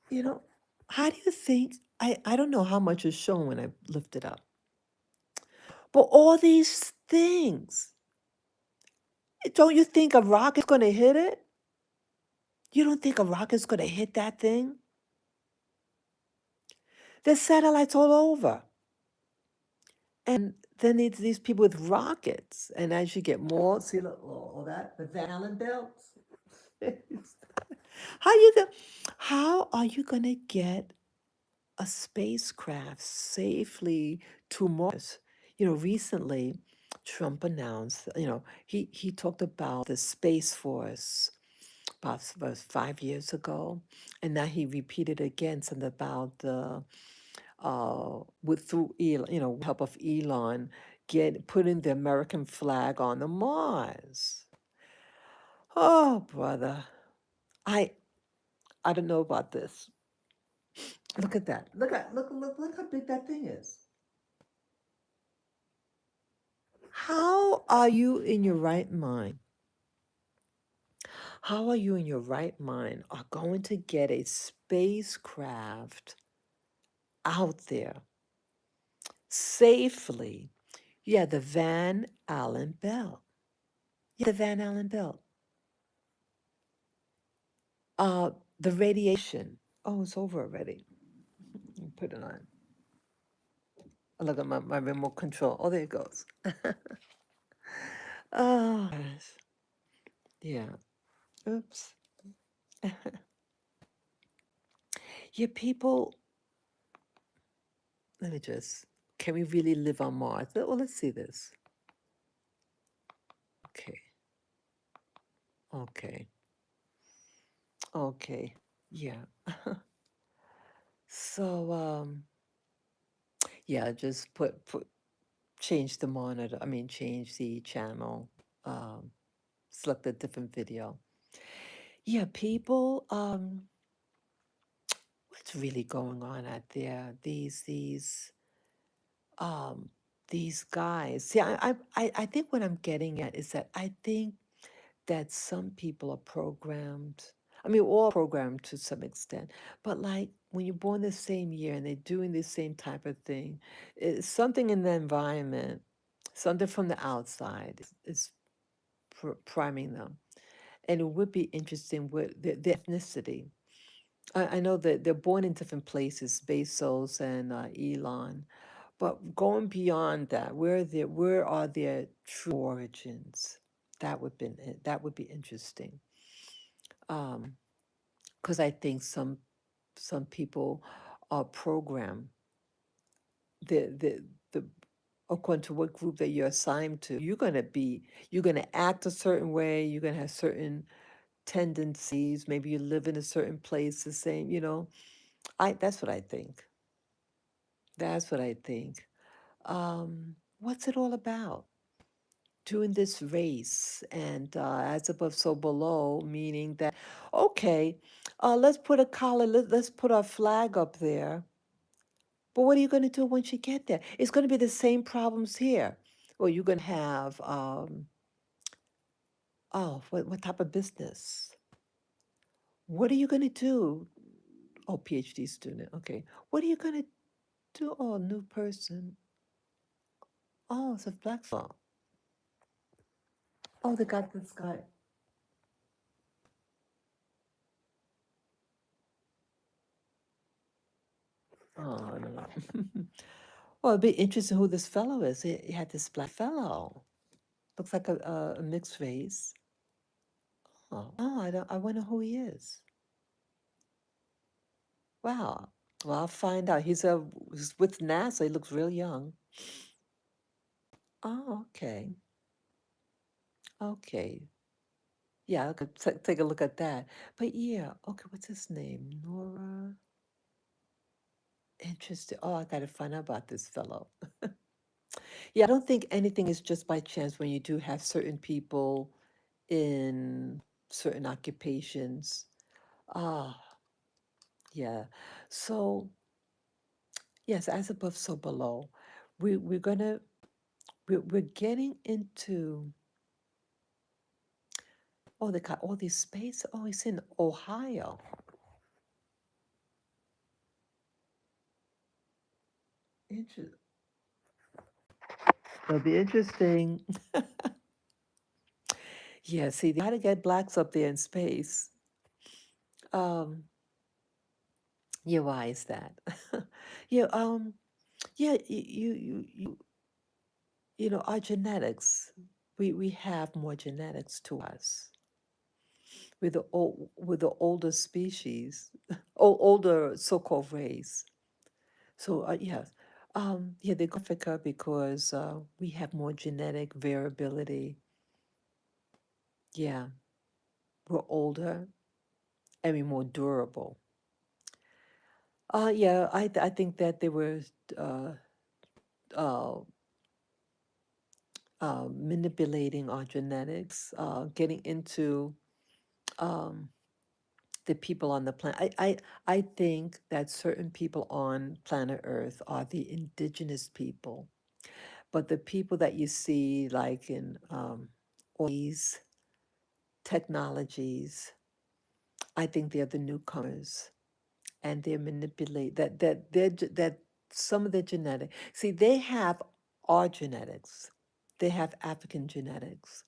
You know, how do you think? I don't know how much is shown when I lift it up, but all these things. Don't you think a rocket's going to hit it? You don't think a rocket's going to hit that thing? There's satellites all over. And then these people with rockets. And as you get more, see, look, all that, the Van Allen belts. how you go, how are you going to get a spacecraft safely to Mars? Recently, Trump announced, he talked about the Space Force about 5 years ago, and now he repeated again something about the with through Elon, help of Elon, putting the American flag on the Mars. Oh, brother, I I don't know about this. Look at that. Look how big that thing is. How are you in your right mind? How are you in your right mind are going to get a spacecraft out there safely? Yeah, the Van Allen belt. Yeah, the Van Allen belt. Uh, the radiation. Oh, it's over already. Put it on. Look at my remote control. Oh, there it goes. Oh, gosh. Yeah. Oops. Yeah, people, let me just, can we really live on Mars? Well, let's see this. Okay. Okay. Okay. Yeah. So, yeah, just change the monitor. I mean, change the channel. Um, Select a different video. Yeah, people, what's really going on out there? Um, these guys. See, I think what I'm getting at is that I think that some people are programmed. I mean, we're all programmed to some extent, but like when you're born the same year and they're doing the same type of thing, it's something in the environment, something from the outside is priming them. And it would be interesting with the ethnicity. I know that they're born in different places, Bezos and Elon, but going beyond that, where are their true origins? That would be interesting. Because I think some people are programmed. The according to what group that you're assigned to, you're gonna act a certain way. You're gonna have certain tendencies. Maybe you live in a certain place the same. That's what I think. That's what I think. What's it all about? doing this race, and as above, so below, meaning that, okay, let's put a collar, let's put our flag up there. But what are you going to do once you get there? It's going to be the same problems here. Well, you're going to have, oh, what type of business? What are you going to do? Oh, PhD student. Okay. What are you going to do? Oh, new person. Oh, it's a black phone. Oh, they got this guy. Oh, no. Well, it'd be interesting who this fellow is. He had this black fellow. Looks like a mixed race. Oh, I don't. I wonder who he is. Wow. Well, I'll find out. He's with NASA. He looks real young. Oh, okay. Okay. Yeah, I could take a look at that. But yeah, okay, what's his name? Nora. Interesting. Oh, I gotta find out about this fellow. Yeah, I don't think anything is just by chance when you do have certain people in certain occupations. Ah, yeah. So, yes, as above, so below. We're gonna we're getting into, oh, they got all these space. Oh, it's in Ohio. Interesting. It'll be interesting. Yeah, see, they got to get blacks up there in space. Um, yeah, why is that? Yeah, yeah, you know, our genetics, we have more genetics to us. We're the older species, older so-called race. So yes, yeah, they go Africa because we have more genetic variability. Yeah, we're older and we're more durable. Yeah, I think that they were uh, uh, manipulating our genetics, getting into um, the people on the planet. I think that certain people on planet Earth are the indigenous people, but the people that you see, like in all these technologies, I think they're the newcomers, and they manipulate that some of the genetic. See, they have our genetics, they have African genetics,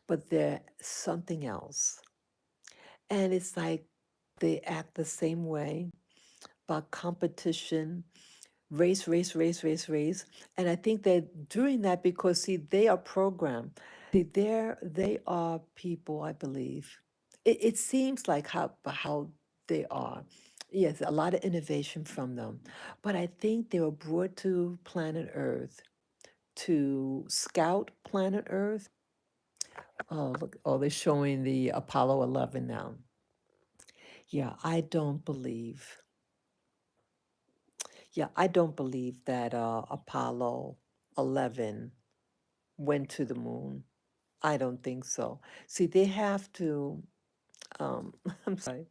but they're something else. And it's like they act the same way about competition, race. And I think they're doing that because, see, they are programmed. See, they are people, I believe. It seems like how they are. Yes, a lot of innovation from them. But I think they were brought to planet Earth to scout planet Earth. Oh, look, oh, they're showing the Apollo 11 now. Yeah, I don't believe that Apollo 11 went to the moon. I don't think so. See, they have to, I'm sorry.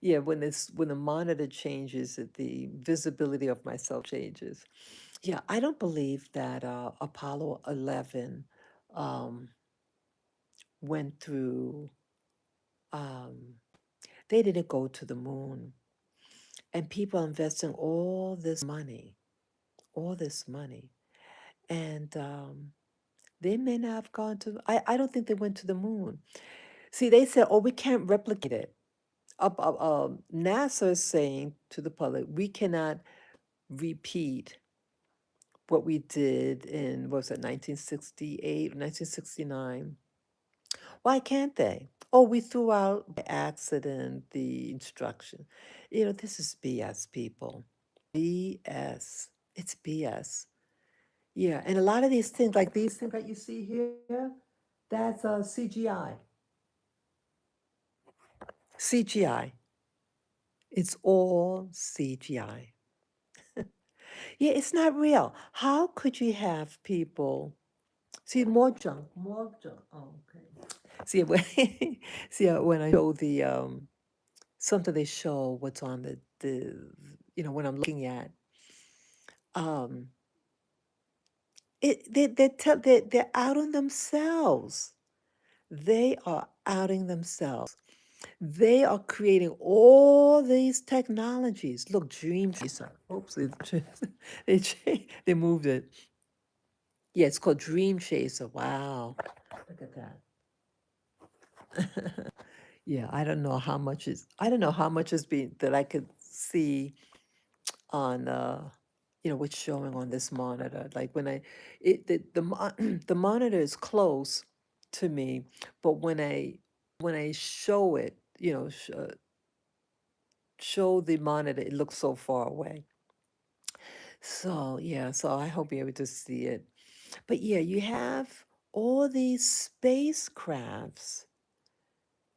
Yeah, when the monitor changes, the visibility of myself changes. Yeah, I don't believe that Apollo 11 um, went through, um, they didn't go to the moon. And people are investing all this money. And they may not have gone to, I don't think they went to the moon. See, they said, oh, we can't replicate it. NASA is saying to the public, we cannot repeat what we did in, what was it, 1968, 1969. Why can't they? Oh, we threw out by accident the instruction. You know, this is BS, people. BS. It's BS. Yeah, and a lot of these things, like these things that you see here, that's CGI. CGI. It's all CGI. Yeah, it's not real. How could you have people See, more junk, more junk. Oh, okay. See, when, see, when I show the something they show what's on when I'm looking at um they're out on themselves. They are outing themselves. They are creating all these technologies. Look, Dream Chaser. Oops, they moved it. Yeah, it's called Dream Chaser. Wow, look at that. Yeah, I don't know how much is being that I could see on what's showing on this monitor. Like when I it the monitor is close to me, but when I show it, show the monitor, it looks so far away. So yeah, so I hope you're able to see it. But yeah, you have all these spacecrafts,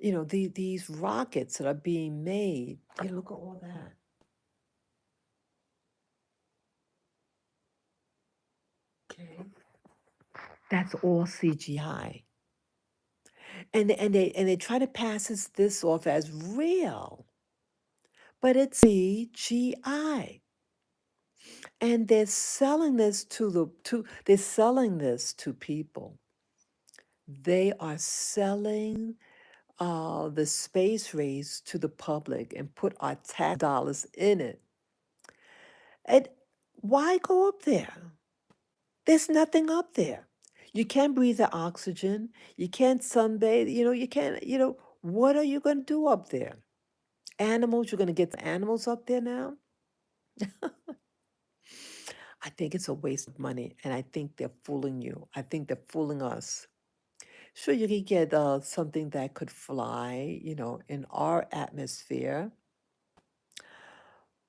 these rockets that are being made. Yeah, look at all that. Okay. That's all CGI. And they try to pass this off as real, but it's CGI. And they're selling this to people. They are selling the space race to the public and put our tax dollars in it. And why go up there? There's nothing up there. You can't breathe the oxygen. You can't sunbathe. You can't, what are you going to do up there? Animals, you're going to get the animals up there now? I think it's a waste of money, and I think they're fooling you. I think they're fooling us. Sure, you could get something that could fly, in our atmosphere,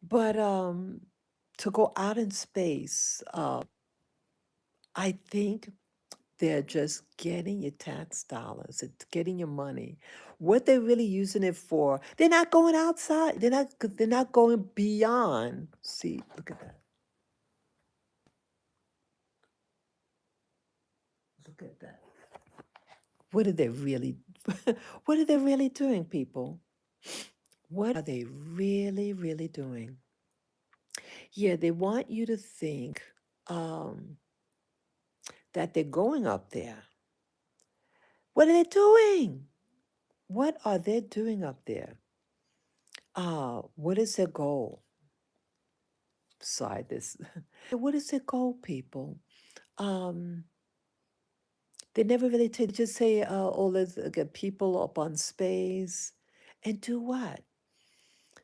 but to go out in space, I think they're just getting your tax dollars. It's getting your money. What they're really using it for, they're not going outside. They're not going beyond. See, look at that. Look at that. What are they really what are they really doing, people? What are they really, really doing? Yeah, they want you to think um, that they're going up there. What are they doing? What are they doing up there? What is their goal? Beside this, what is their goal, people? Um, they never really just say, "Oh, let's get people up on space," and do what?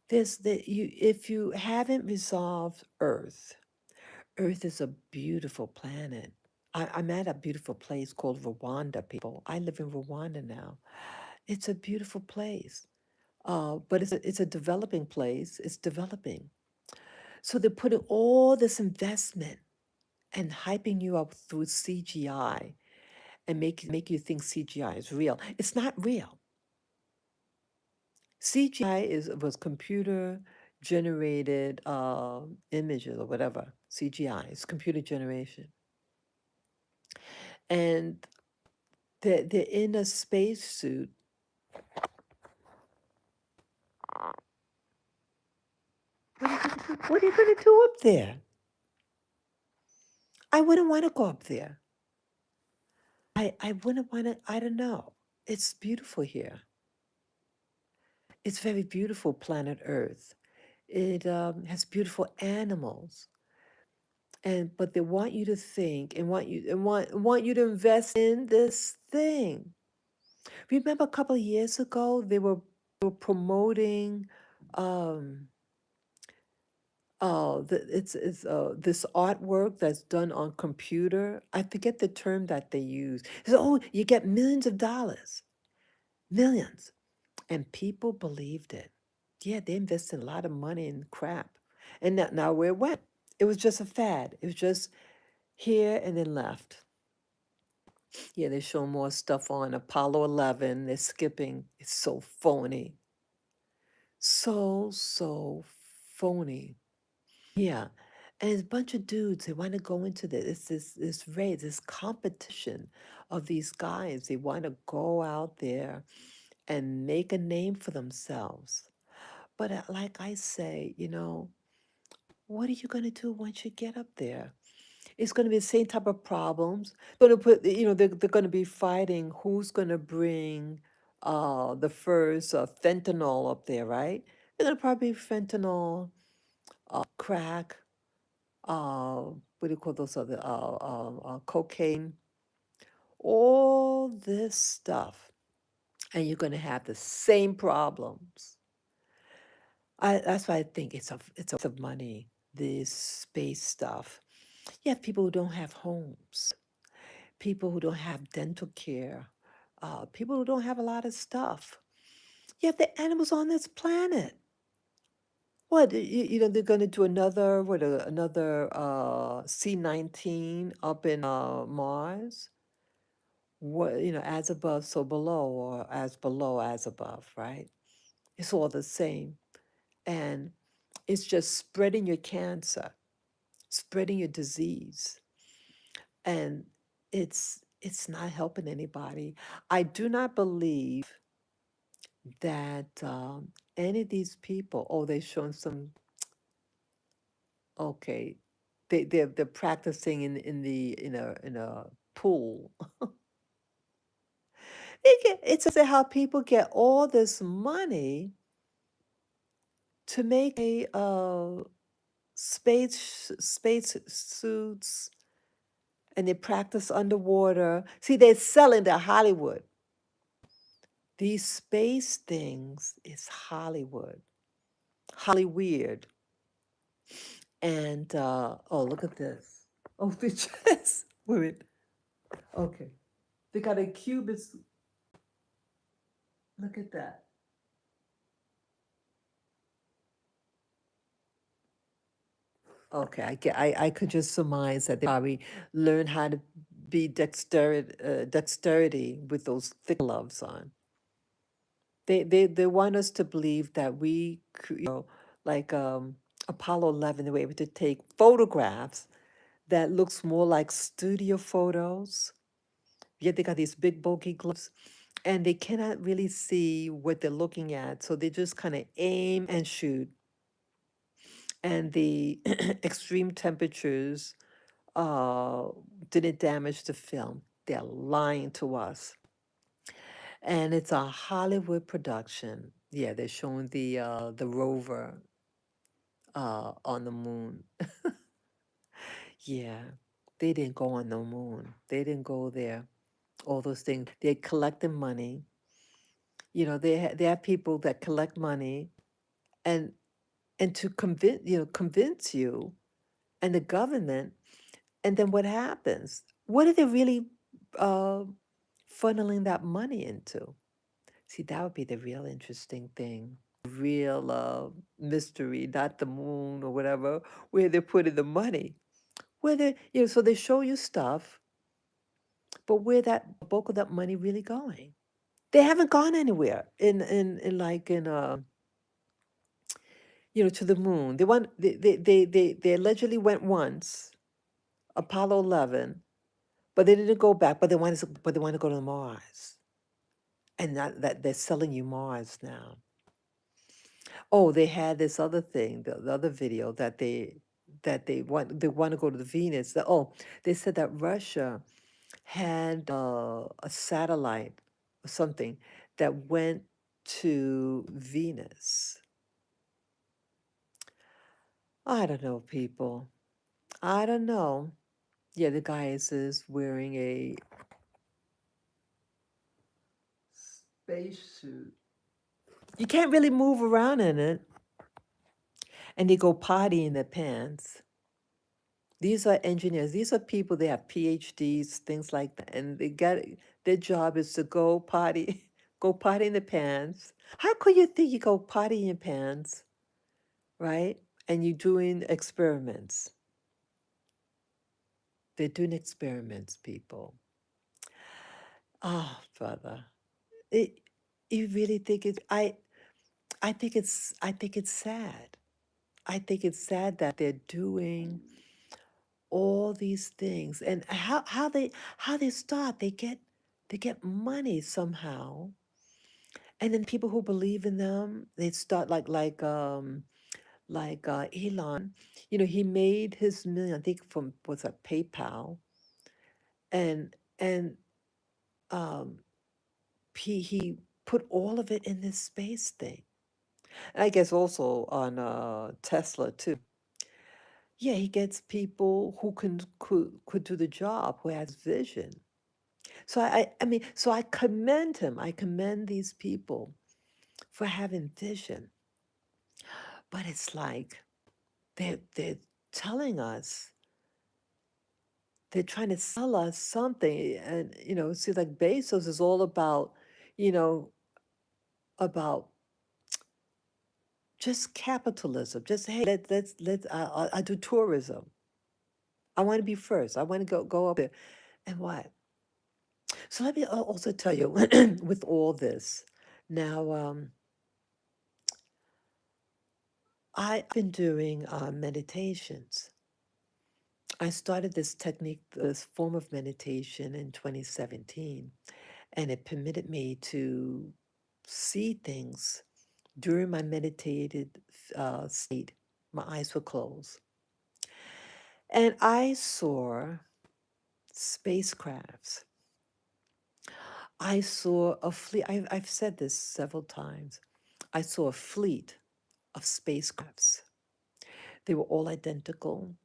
If you haven't resolved Earth, Earth is a beautiful planet. I'm at a beautiful place called Rwanda, people. I live in Rwanda now. It's a beautiful place, but it's a developing place. It's developing. So they're putting all this investment and hyping you up through CGI and make you think CGI is real. It's not real. CGI was computer generated images or whatever. CGI is computer generation, and they're in a spacesuit. What are you gonna do up there? I wouldn't want to go up there. I wouldn't want to. I don't know. It's beautiful here. It's very beautiful, planet Earth. It has beautiful animals, but they want you to think and want you to invest in this thing. Remember a couple of years ago they were promoting um it's this artwork that's done on computer. I forget the term that they use. So, oh, you get millions of dollars, millions, and people believed it. Yeah, they invested a lot of money in crap, and now where it went? It was just a fad. It was just here and then left. Yeah, they show more stuff on Apollo 11. They're skipping. It's so phony. So phony. Yeah. And there's a bunch of dudes, they want to go into this race, this competition of these guys. They want to go out there and make a name for themselves. But like I say, what are you going to do once you get up there? It's going to be the same type of problems. Going to put, they're going to be fighting who's going to bring the first fentanyl up there, right? They're going to probably fentanyl, crack, what do you call those other, cocaine, all this stuff. And you're going to have the same problems. That's why I think it's of money, this space stuff. You have people who don't have homes, people who don't have dental care, people who don't have a lot of stuff. You have the animals on this planet. What they're going to do another C-19 up in Mars? What as above, so below, or as below, as above, right? It's all the same, and it's just spreading your cancer, spreading your disease, and it's not helping anybody. I do not believe that any of these people. Oh, they're showing some. Okay, they're practicing in a pool. It's how people get all this money to make a space suits, and they practice underwater. See, they're selling to Hollywood. These space things is Hollywood, Holly weird. And oh, look at this. Oh, they just wait a minute. Okay, they got a cubist. Look at that. Okay, I could just surmise that they probably learn how to be dexterity with those thick gloves on. They want us to believe that like Apollo 11, they were able to take photographs that looks more like studio photos. Yet they got these big bulky gloves, and they cannot really see what they're looking at, so they just kind of aim and shoot. And the extreme temperatures uh, didn't damage the film. They're lying to us. And it's a Hollywood production. Yeah, they're showing the rover on the moon. Yeah, they didn't go on the moon. They didn't go there. All those things. They're collecting money. They have people that collect money, and to convince you and the government. And then what happens? What are they really uh, funneling that money into? See, that would be the real interesting thing. Real mystery, not the moon or whatever, where they're putting the money. Where so they show you stuff, but where that bulk of that money really going? They haven't gone anywhere in like in to the moon. They allegedly went once, Apollo 11, but they didn't go back. But they want to go to Mars, and that they're selling you Mars now. Oh, they had this other thing, the other video that they want to go to the Venus. They said that Russia had a satellite or something that went to Venus. I don't know, people. I don't know. Yeah, the guy is wearing a spacesuit. You can't really move around in it. And they go potty in their pants. These are engineers. These are people, they have PhDs, things like that. And their job is to go potty, go potty in the pants. How could you think you go potty in your pants, right? And you're doing experiments. They're doing experiments, people. Oh, brother. It, you really think I think it's sad. I think it's sad that they're doing all these things, and how they start. They get money somehow, and then people who believe in them, they start like Elon. He made his million, I think, from was a PayPal, and um, he put all of it in this space thing. And I guess also on Tesla too. Yeah, he gets people who could do the job, who has vision. So so I commend him. I commend these people for having vision. But it's like they're telling us, they're trying to sell us something, and see, like Bezos is all about, you know, about just capitalism. Just, hey, let's I do tourism. I want to be first. I want to go up there, and what? So let me also tell you, with all this, now I've been doing meditations. I started this technique, this form of meditation in 2017, and it permitted me to see things during my meditated state. My eyes were closed. And I saw spacecrafts. I saw a fleet. I've said this several times. I saw a fleet of spacecrafts. They were all identical.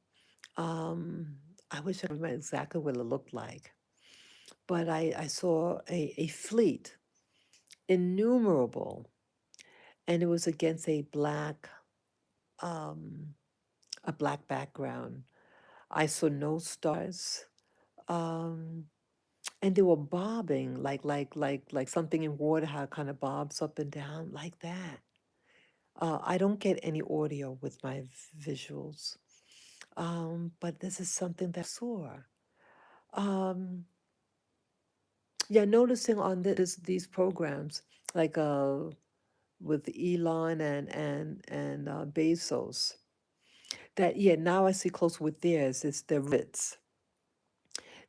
Um, I wish I remember exactly what it looked like, but I saw a fleet, innumerable, and it was against um, a black background. I saw no stars, um, and they were bobbing like something in water, how it kind of bobs up and down like that. I don't get any audio with my visuals, but this is something that I saw. Um, yeah, noticing on these programs, like with Elon and Bezos, that yeah, now I see close with theirs. It's the rivets.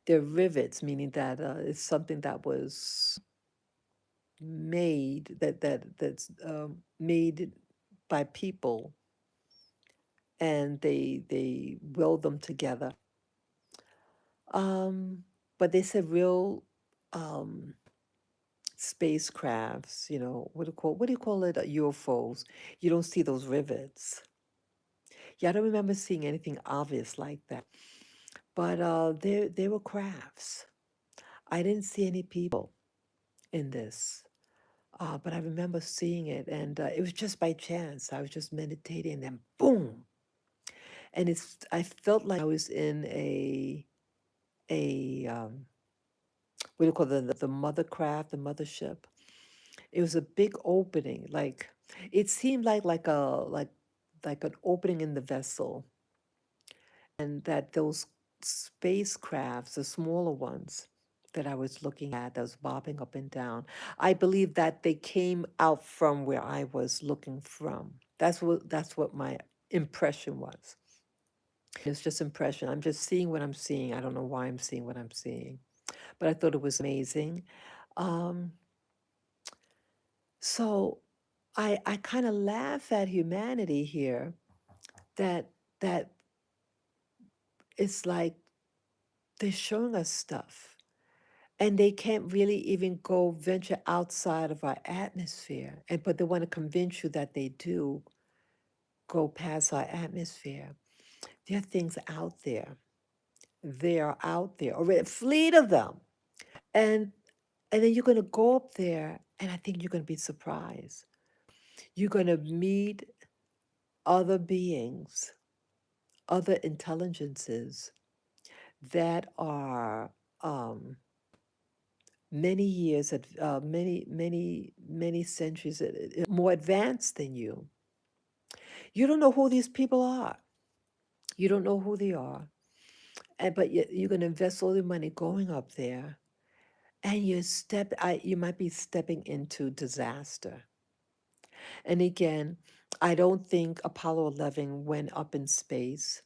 They're rivets, meaning that it's something that was made, that's made by people, and they weld them together. Um, but they said real um, spacecrafts. What do you call it? UFOs. You don't see those rivets. Yeah, I don't remember seeing anything obvious like that. But there were crafts. I didn't see any people in this. But I remember seeing it, and it was just by chance. I was just meditating, and then boom! And I felt like I was in a what do you call the mother craft, the mothership. It was a big opening, like it seemed like an opening in the vessel, and that those spacecrafts, the smaller ones that I was looking at, that was bobbing up and down, I believe that they came out from where I was looking from. That's what my impression was. It's just impression. I'm just seeing what I'm seeing. I don't know why I'm seeing what I'm seeing, but I thought it was amazing. Um, so I kind of laugh at humanity here, that that it's like they're showing us stuff, and they can't really even go venture outside of our atmosphere, but they want to convince you that they do go past our atmosphere. There are things out there. They are out there already, a fleet of them. And and then you're going to go up there, and I think you're going to be surprised. You're going to meet other beings, other intelligences that are um, many years, many centuries more advanced than you. You don't know who these people are. You don't know who they are, but yet you're going to invest all your money going up there, and you might be stepping into disaster. And again, I don't think Apollo 11 went up in space.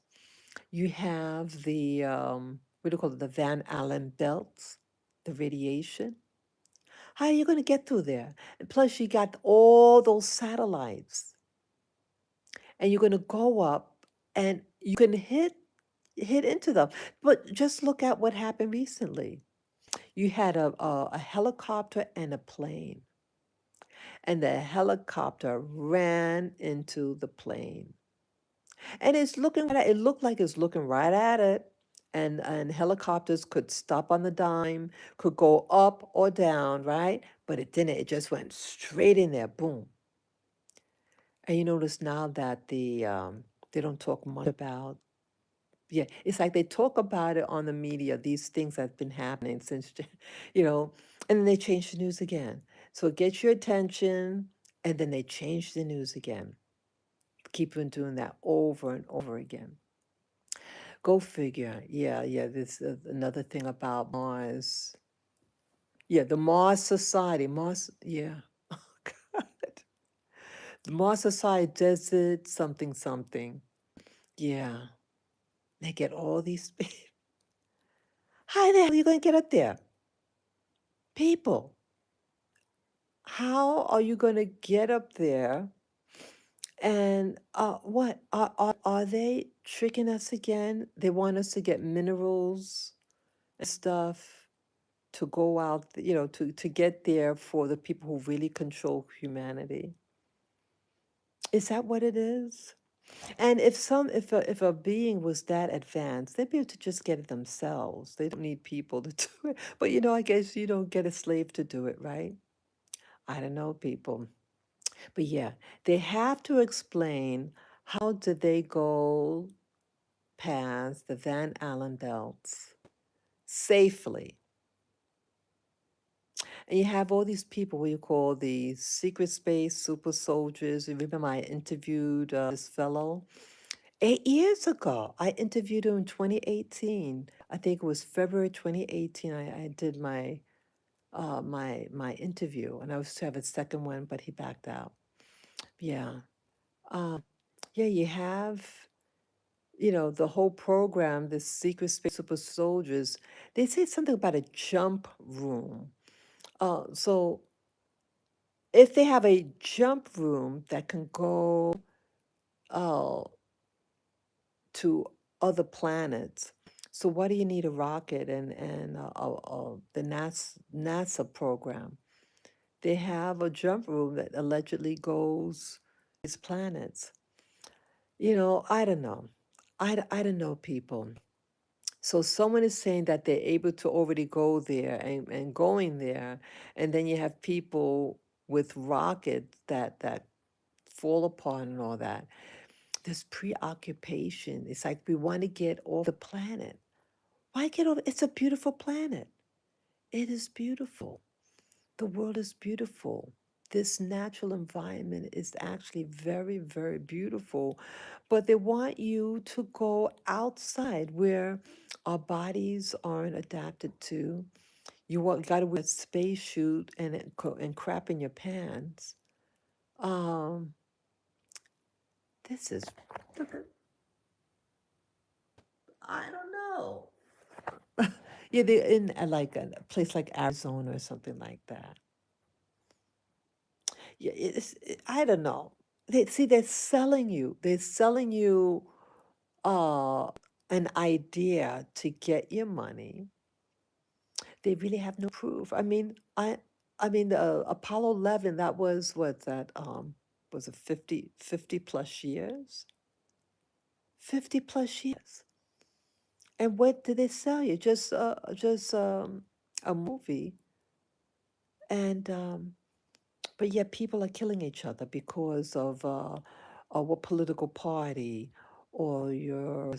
You have the, what do you call it, the Van Allen belts, the radiation. How are you going to get through there? And plus, you got all those satellites, and you're going to go up, and you can hit into them. But just look at what happened recently. You had a helicopter and a plane, and the helicopter ran into the plane. And it's looking right at it looked like it's looking right at it. And helicopters could stop on the dime, could go up or down, right? But it didn't. It just went straight in there, boom. And you notice now that they don't talk much about, yeah, it's like they talk about it on the media, these things that have been happening since, you know, and then they change the news again. So it gets your attention, and then they change the news again. Keep on doing that over and over again. Go figure. Yeah, yeah. This another thing about Mars. Yeah, the Mars Society. Mars. Yeah. Oh God. The Mars Society does it. Something. Something. Yeah. They get all these. How the hell are you going to get up there, people? How are you going to get up there? And what are they tricking us again? They want us to get minerals and stuff to go out, to get there for the people who really control humanity. Is that what it is? And if a being was that advanced, they'd be able to just get it themselves. They don't need people to do it. But I guess you don't get a slave to do it, right? I don't know, people. But yeah, they have to explain how did they go past the Van Allen belts safely. And you have all these people, what you call the secret space super soldiers. You remember I interviewed this fellow 8 years ago. I interviewed him in 2018. I think it was February 2018. I did my interview, and I was to have a second one, but he backed out. Yeah. Um, yeah, you have, the whole program, the secret space super soldiers. They say something about a jump room. So if they have a jump room that can go uh, to other planets, so why do you need a rocket and the NASA program? They have a jump room that allegedly goes to these planets. I don't know. I don't know, people. So someone is saying that they're able to already go there and going there, and then you have people with rockets that fall apart and all that. There's preoccupation. It's like we want to get off the planet. Why get off? It's a beautiful planet. It is beautiful. The world is beautiful. This natural environment is actually very, very beautiful. But they want you to go outside where our bodies aren't adapted to. You got to wear a spacesuit and crap in your pants. Um, this is, I don't know. Yeah, they're in like a place like Arizona or something like that. Yeah, I don't know. They're selling you. They're selling you uh, an idea to get your money. They really have no proof. I mean, the Apollo 11. That was what that was it 50 plus years? 50 plus years. And what did they sell you? Just a movie. And but yet people are killing each other because of what political party or your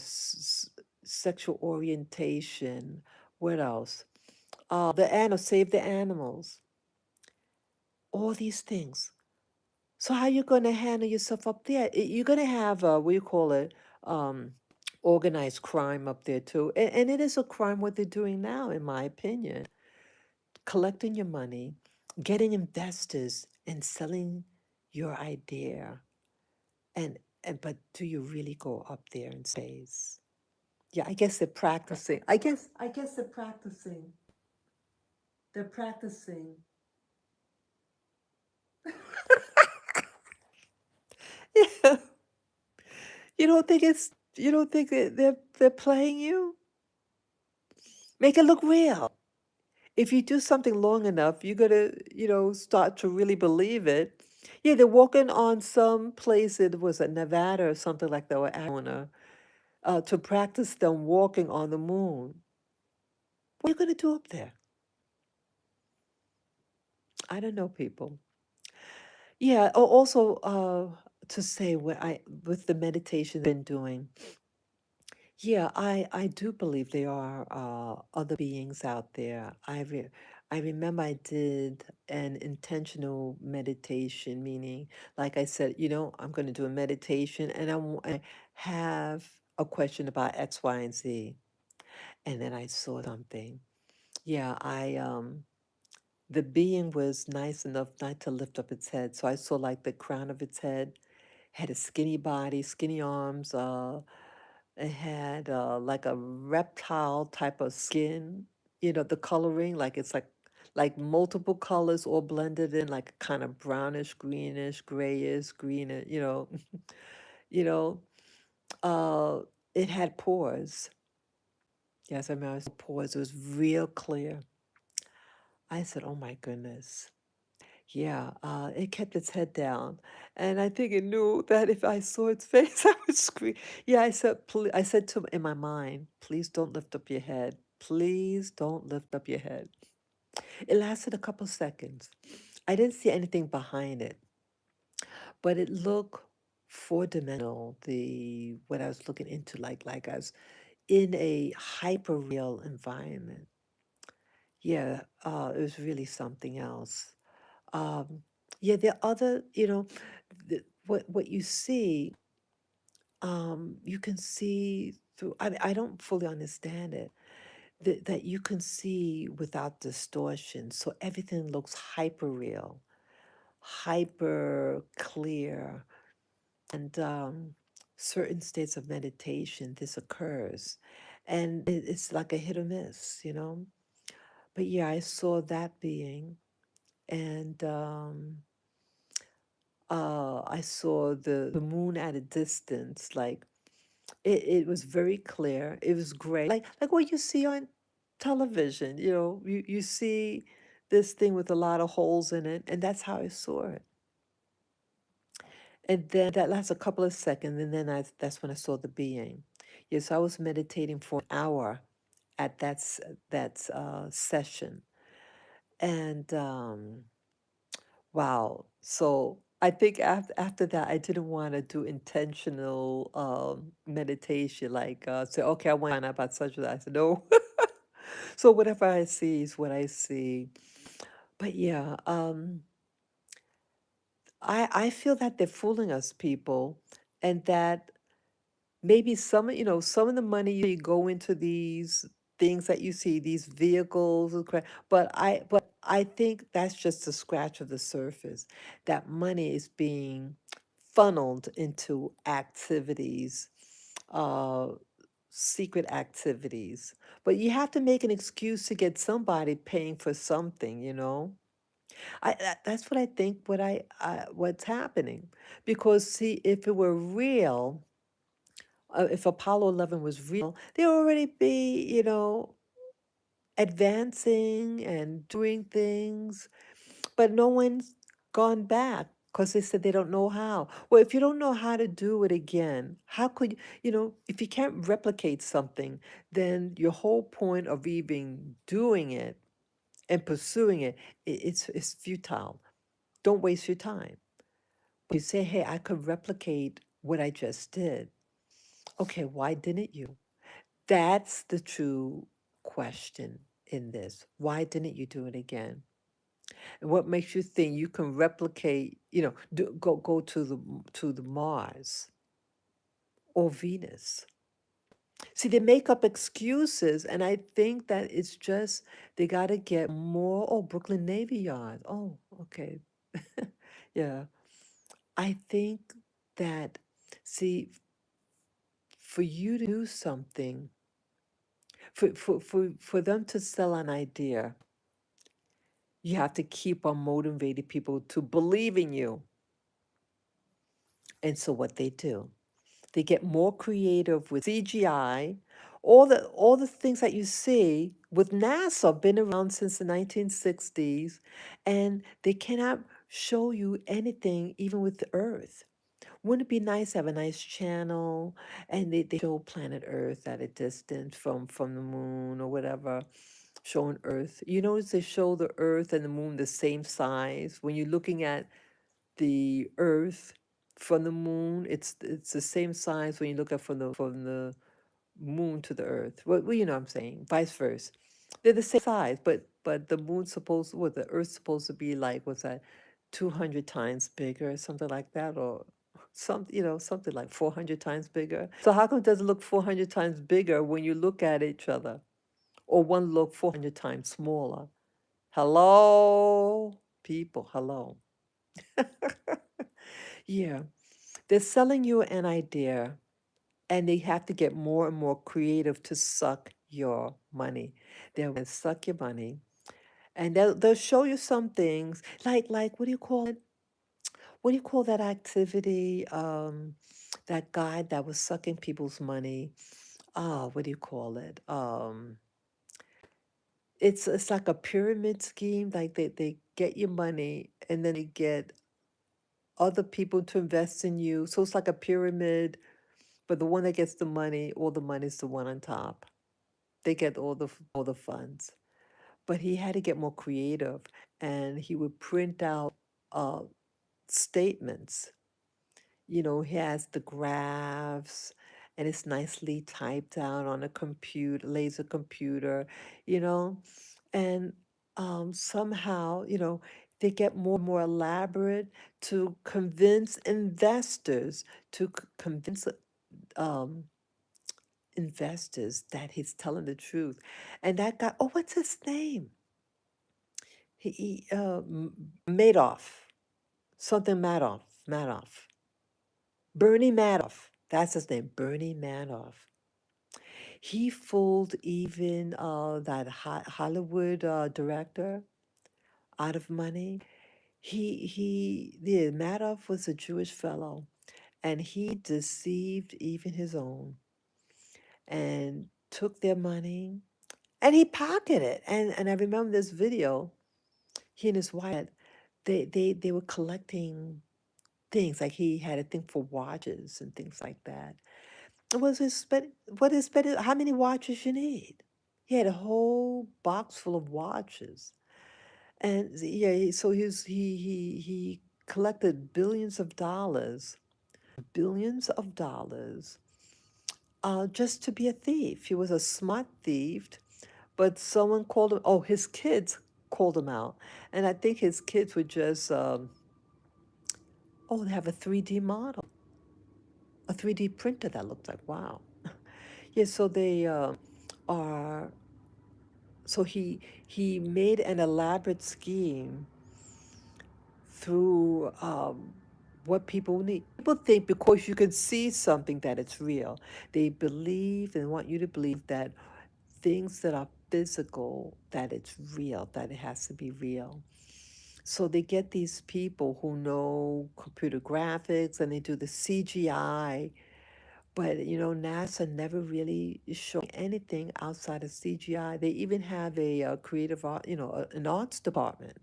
sexual orientation. What else? Save the animals. All these things. So how you going to handle yourself up there? You're going to have what do you call it? Um, Organized crime up there too, and it is a crime what they're doing now, in my opinion. Collecting your money, getting investors, and selling your idea. And but do you really go up there in space? Yeah, I guess they're practicing. I guess they're practicing. They're practicing. Yeah. You don't think that they're playing you? Make it look real. If you do something long enough, you're gonna, start to really believe it. Yeah, they're walking on some place, it was a Nevada or something like that, or Arizona, to practice them walking on the moon. What are you gonna do up there? I don't know, people. Yeah, also to say what I with the meditation I've been doing. Yeah, I do believe there are other beings out there. I remember I did an intentional meditation, meaning, like I said, I'm going to do a meditation, and I have a question about X, Y, and Z, and then I saw something. Yeah, the being was nice enough not to lift up its head, so I saw like the crown of its head, had a skinny body, skinny arms. It had like a reptile type of skin, the coloring, like it's like multiple colors all blended in, like a kind of brownish, greenish, grayish, green, you know. Uh, it had pores. Yes, I remember I saw pores. It was real clear. I said, "Oh my goodness." Yeah, it kept its head down, and I think it knew that if I saw its face, I would scream. Yeah, I said to in my mind, "Please don't lift up your head. Please don't lift up your head." It lasted a couple seconds. I didn't see anything behind it, but it looked four-dimensional. The what I was looking into, like I was in a hyper real environment. Yeah, it was really something else. Um, yeah, the other, what you see, you can see through. I don't fully understand it. That you can see without distortion, so everything looks hyper real, hyper clear, and certain states of meditation, this occurs, and it's like a hit or miss. But yeah, I saw that being, and I saw the moon at a distance. Like it was very clear. It was gray, like what you see on television. You see this thing with a lot of holes in it, and that's how I saw it. And then that lasts a couple of seconds, and then that's when I saw the being. Yes, I was meditating for an hour at that session, and wow. So I think after that, I didn't want to do intentional meditation, like say, okay, I want to find out about such and that. I said, no. So whatever I see is what I see. But yeah, I feel that they're fooling us, people, and that maybe some of the money you go into these things that you see, these vehicles, and but I think that's just a scratch of the surface. That money is being funneled into activities, uh, secret activities. But you have to make an excuse to get somebody paying for something. That's what I think. What's happening, because see, if it were real, if Apollo 11 was real, they already be, advancing and doing things, but no one's gone back because they said they don't know how. Well, if you don't know how to do it again, how could if you can't replicate something, then your whole point of even doing it and pursuing it, it's futile. Don't waste your time. You say, hey, I could replicate what I just did. Okay, why didn't you? That's the true question in this. Why didn't you do it again? And what makes you think you can replicate, go to the Mars or Venus? See, they make up excuses, and I think that it's just they got to get more. Oh, Brooklyn Navy Yard. Oh, okay. Yeah. I think that, see, for you to do something, for them to sell an idea, you have to keep on motivating people to believe in you. And so what they do, they get more creative with CGI. All the things that you see with NASA been around since the 1960s, and they cannot show you anything even with the Earth. Wouldn't it be nice to have a nice channel and they show planet Earth at a distance from the moon or whatever, showing Earth. You notice they show the Earth and the moon the same size. When you're looking at the Earth from the moon, it's the same size when you look at from the moon to the Earth. Well, you know what I'm saying, vice versa. They're the same size, but the moon's supposed, what, the Earth's supposed to be like, what's that, 200 times bigger, something like that, or something like 400 times bigger. So how come it doesn't look 400 times bigger when you look at each other, or one look 400 times smaller? Hello, people, hello. Yeah, they're selling you an idea, and they have to get more and more creative to suck your money. They'll suck your money, and they'll show you some things like what do you call it? What do you call that activity? That guy that was sucking people's money. What do you call it? It's like a pyramid scheme. Like they get your money and then they get other people to invest in you. So it's like a pyramid, but the one that gets the money, all the money's the one on top. They get all the funds. But he had to get more creative, and he would print out uh, statements. He has the graphs, and it's nicely typed out on a computer, laser computer, you know, and somehow, they get more and more elaborate to convince investors, to convince um, investors that he's telling the truth. And that guy, oh, what's his name? Madoff, something Madoff. Bernie Madoff. That's his name, Bernie Madoff. He fooled even that Hollywood director out of money. The Madoff was a Jewish fellow, and he deceived even his own and took their money, and he pocketed it. And I remember this video. He and his wife, they were collecting things, like he had a thing for watches and things like that. Was his spend what is spend how many watches you need? He had a whole box full of watches. And yeah, so he collected billions of dollars, just to be a thief. He was a smart thief, but someone called him, oh, his kids called him out. And I think his kids were just, oh, they have a 3D model, a 3D printer that looks like, wow. Yeah, so they are, so he made an elaborate scheme through what people need. People think because you can see something that it's real. They believe and want you to believe that things that are physical, that it's real, that it has to be real. So they get these people who know computer graphics and they do the CGI. But NASA never really showed anything outside of CGI. They even have a creative art, an arts department.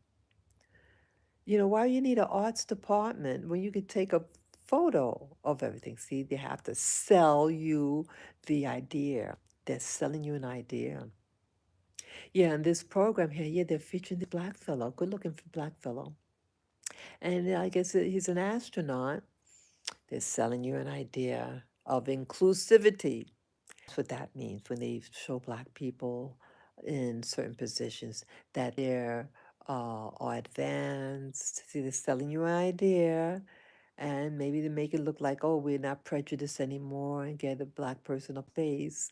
Why you need an arts department when you could take a photo of everything? See, they have to sell you the idea. They're selling you an idea. Yeah, in this program here, yeah, they're featuring the black fellow, good looking black fellow. And I guess he's an astronaut. They're selling you an idea of inclusivity. That's what that means when they show black people in certain positions, that they're are advanced. See, they're selling you an idea, and maybe they make it look like, oh, we're not prejudiced anymore, and get a black person a face.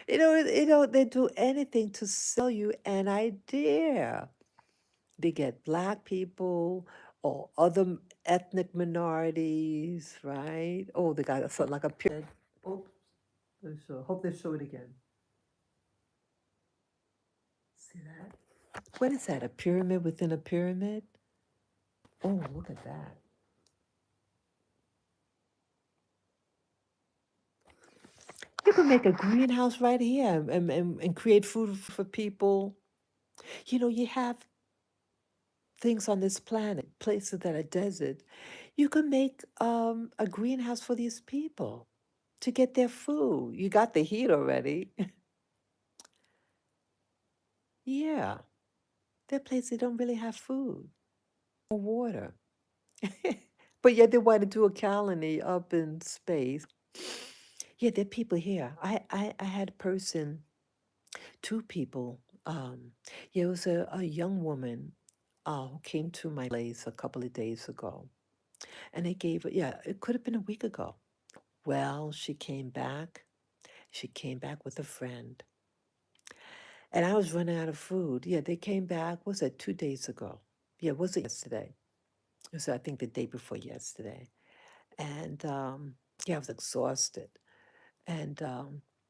You know, they do anything to sell you an idea. They get black people or other ethnic minorities, right? Oh, they got something like a pyramid. Oh, hope they show it again. See that? What is that? A pyramid within a pyramid? Oh, look at that. You can make a greenhouse right here and create food for people. You know, you have things on this planet, places that are desert. You can make a greenhouse for these people to get their food. You got the heat already. Yeah, there are places that don't really have food or water. But yet they want to do a colony up in space. Yeah, there are people here. I had a person, two people. Yeah, it was a young woman who came to my place a couple of days ago. And they gave, yeah, it could have been a week ago. Well, she came back. She came back with a friend. And I was running out of food. Yeah, they came back, was it 2 days ago? Yeah, was it yesterday? It was, I think, the day before yesterday. And yeah, I was exhausted. And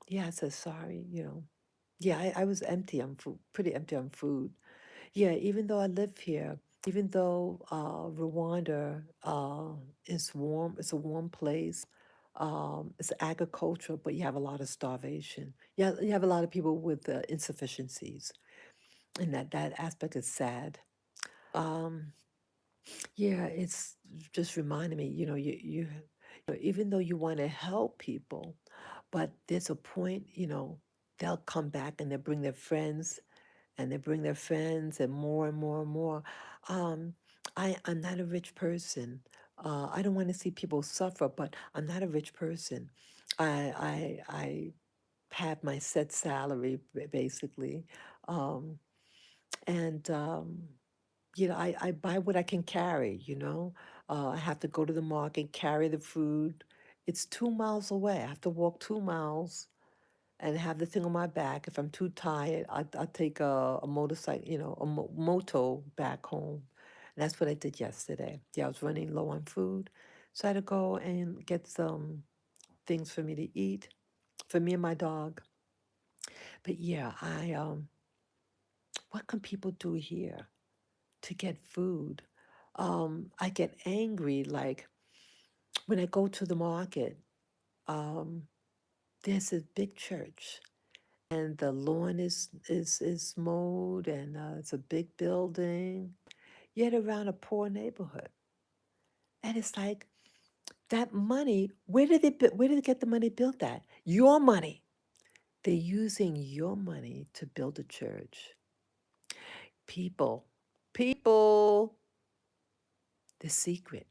yeah, I said, sorry, you know. Yeah, I was empty on food, pretty empty on food. Yeah, even though I live here, even though Rwanda is warm, it's a warm place. It's agricultural, but you have a lot of starvation. Yeah, you have a lot of people with insufficiencies, and that aspect is sad. Um, yeah, it's just reminding me, even though you want to help people, but there's a point, they'll come back and they'll bring their friends and they bring their friends and more and more and more. Um, I'm not a rich person. I don't want to see people suffer, but I'm not a rich person. I have my set salary basically, um, and I buy what I can carry. I have to go to the market, carry the food. It's 2 miles away. I have to walk 2 miles and have the thing on my back. If I'm too tired, I take a motorcycle, a moto back home. And that's what I did yesterday. Yeah, I was running low on food. So I had to go and get some things for me to eat, for me and my dog. But yeah, what can people do here to get food? I get angry, like when I go to the market, um, there's this big church and the lawn is mowed and it's a big building, yet around a poor neighborhood. And it's like that money, where did they get the money built at? Your money. They're using your money to build a church. People, people, the secret.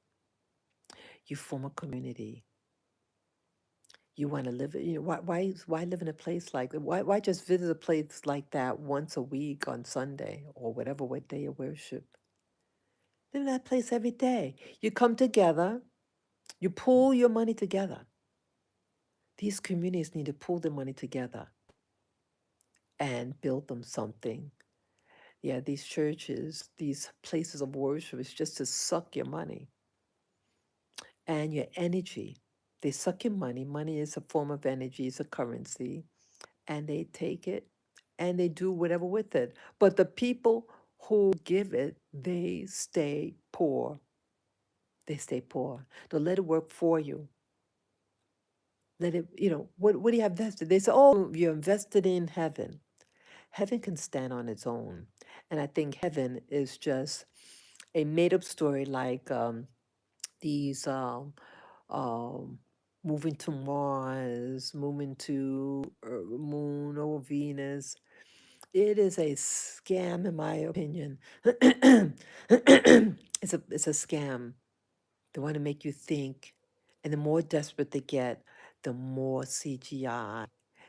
You form a community. You want to live, why live in a place like that? Why just visit a place like that once a week on Sunday or whatever, what day of worship? Live in that place every day. You come together, you pool your money together. These communities need to pool their money together and build them something. Yeah, these churches, these places of worship, is just to suck your money and your energy. They suck your money. Money is a form of energy, it's a currency, and they take it and they do whatever with it. But the people who give it, they stay poor. They stay poor. Don't let it work for you. Let it, what do you have vested? They say, oh, you're invested in heaven. Heaven can stand on its own. And I think heaven is just a made up story like these um, moving to Mars, moving to Moon or Venus. It is a scam, in my opinion. It's a scam. They want to make you think, and the more desperate they get, the more CGI,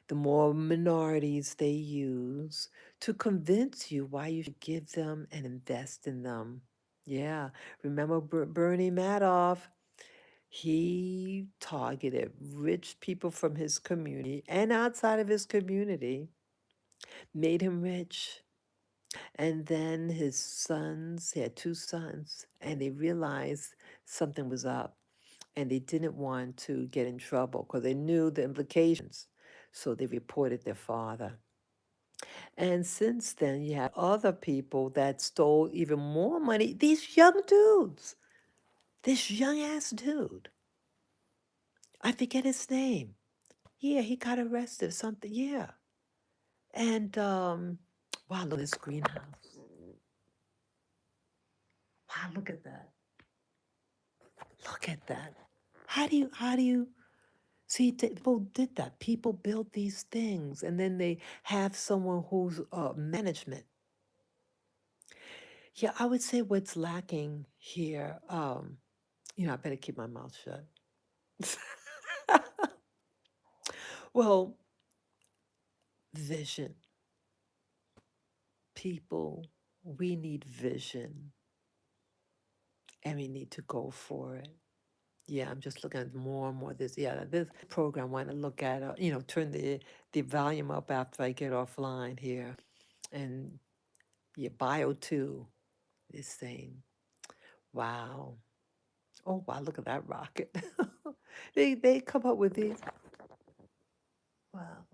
the more minorities they use to convince you why you should give them and invest in them. Yeah, remember Bernie Madoff? He targeted rich people from his community and outside of his community, made him rich. And then his sons, he had two sons, and they realized something was up, and they didn't want to get in trouble because they knew the implications. So they reported their father. And since then, you have other people that stole even more money. These young dudes, this young ass dude, I forget his name. Yeah, he got arrested, something. Yeah. And wow, look at this greenhouse. Wow, look at that. Look at that. How do you see people did that? People build these things and then they have someone who's management. Yeah, I would say what's lacking here, I better keep my mouth shut. Well, vision. People, we need vision and we need to go for it. Yeah, I'm just looking at more and more this. Yeah, this program. I want to look at. Turn the volume up after I get offline here. And yeah, Bio 2 is saying, "Wow, oh wow, look at that rocket." They come up with these. Wow.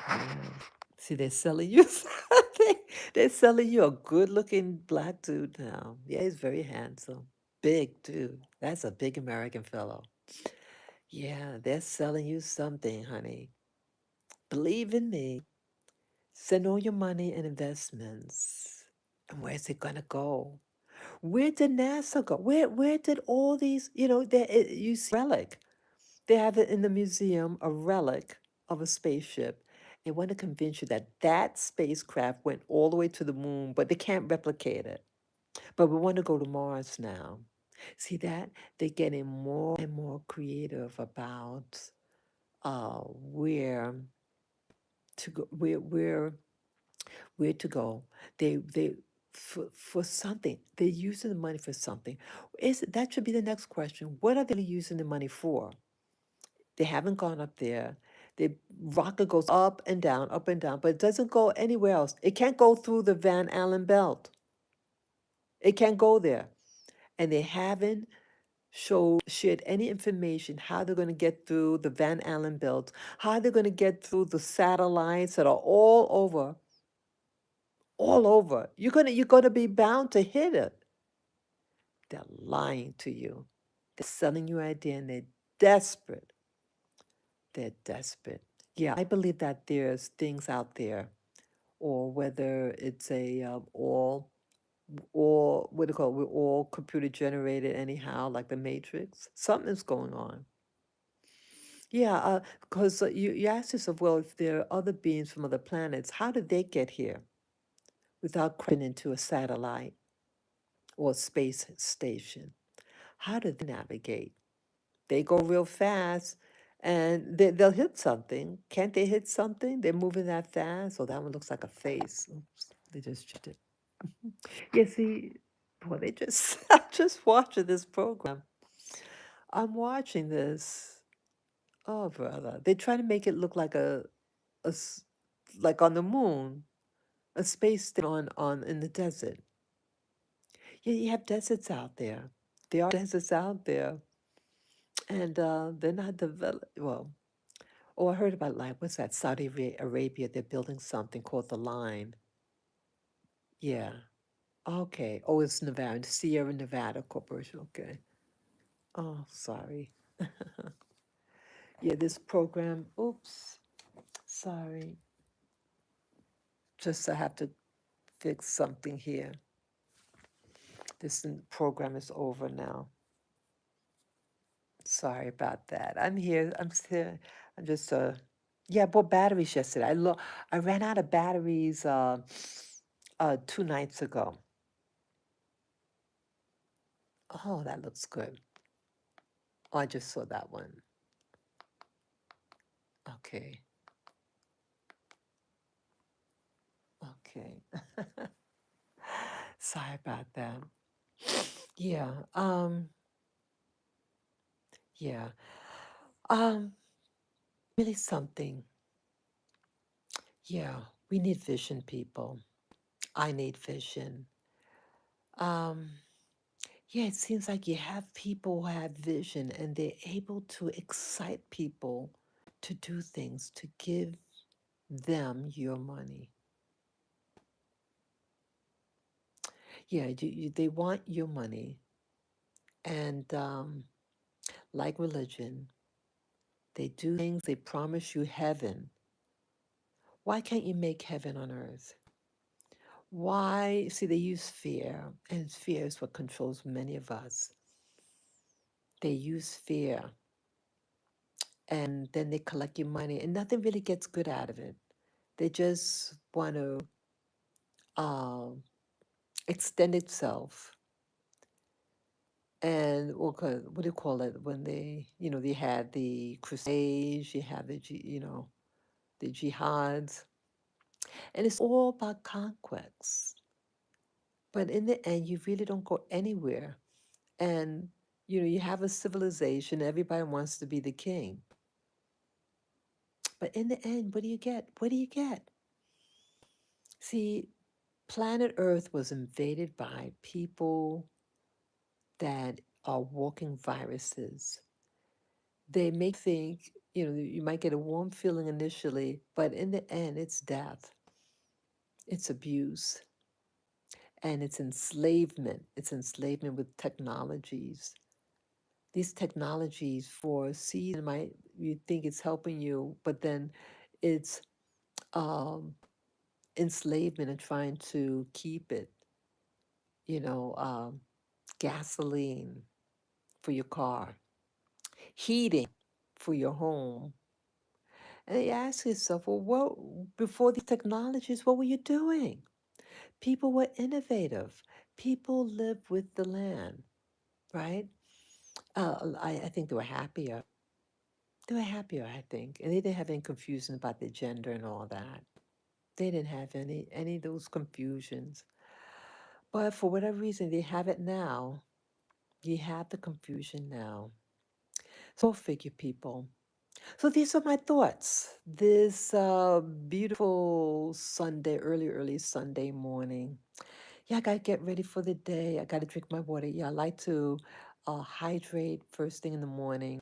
Yeah. See, they're selling you something. They're selling you a good-looking black dude now. Yeah, he's very handsome, big dude. That's a big American fellow. Yeah, they're selling you something, honey. Believe in me. Send all your money and investments. And where's it gonna go? Where did NASA go? Where did all these, you see relic. They have it in the museum, a relic of a spaceship. They want to convince you that that spacecraft went all the way to the moon, but they can't replicate it. But we want to go to Mars now. See that? They're getting more and more creative about where to go, where to go. They for something. They're using the money for something. That should be the next question. What are they using the money for? They haven't gone up there. The rocket goes up and down, but it doesn't go anywhere else. It can't go through the Van Allen belt. It can't go there. And they haven't shared any information how they're going to get through the Van Allen belt, how they're going to get through the satellites that are all over, all over. You're gonna be bound to hit it. They're lying to you. They're selling you an idea and they're desperate. They're desperate. Yeah, I believe that there's things out there, or whether it's a all what do you call it? We're all computer generated anyhow, like the Matrix. Something's going on. Yeah, because you ask yourself, well, if there are other beings from other planets, how did they get here without crashing into a satellite or a space station? How do they navigate? They go real fast and they'll hit something. Can't they hit something? They're moving that fast. Oh, that one looks like a face. Oops, they just chipped it. Yeah, see, boy, they just, I'm just watching this program. I'm watching this. Oh, brother. They try to make it look like a s- like on the moon, a space station on in the desert. Yeah, you have deserts out there. There are deserts out there, and they're not developed. Well, oh, I heard about like what's that? Saudi Arabia. They're building something called the Line. Yeah. Okay. Oh, it's Nevada, Sierra Nevada Corporation. Okay. Oh, sorry. Yeah, this program. Oops. Sorry. Just I have to fix something here. Program is over now. Sorry about that. I'm here. I'm still. I'm just. Yeah, I bought batteries yesterday. I ran out of batteries. 2 nights ago. Oh, that looks good. Oh, I just saw that one. Okay. Okay. Sorry about that. Yeah. Yeah. Um, really something. Yeah. We need vision, people. I need vision. Um, yeah, it seems like you have people who have vision and they're able to excite people to do things, to give them your money. Yeah, they want your money. And like religion, they do things, they promise you heaven. Why can't you make heaven on earth? Why? See, they use fear, and fear is what controls many of us. They use fear, and then they collect your money, and nothing really gets good out of it. They just want to um, extend itself. And what do you call it when they had the crusades, you have the jihads, and it's all about conquest. But in the end, you really don't go anywhere. And you have a civilization, everybody wants to be the king. But in the end, what do you get? What do you get? See, planet Earth was invaded by people that are walking viruses. They make you think, you might get a warm feeling initially, but in the end, it's death, it's abuse, and it's enslavement. It's enslavement with technologies. These technologies for season might you think it's helping you, but then it's um, enslavement and trying to keep it. You know, gasoline for your car, heating for your home. And you ask yourself, well, what before these technologies, what were you doing? People were innovative. People lived with the land, right? I think they were happier. They were happier, I think, and they didn't have any confusion about their gender and all that. They didn't have any of those confusions. But for whatever reason, they have it now. You have the confusion now. So figure, people. So these are my thoughts. This beautiful Sunday, early Sunday morning. Yeah, I gotta get ready for the day. I gotta drink my water. Yeah, I like to hydrate first thing in the morning.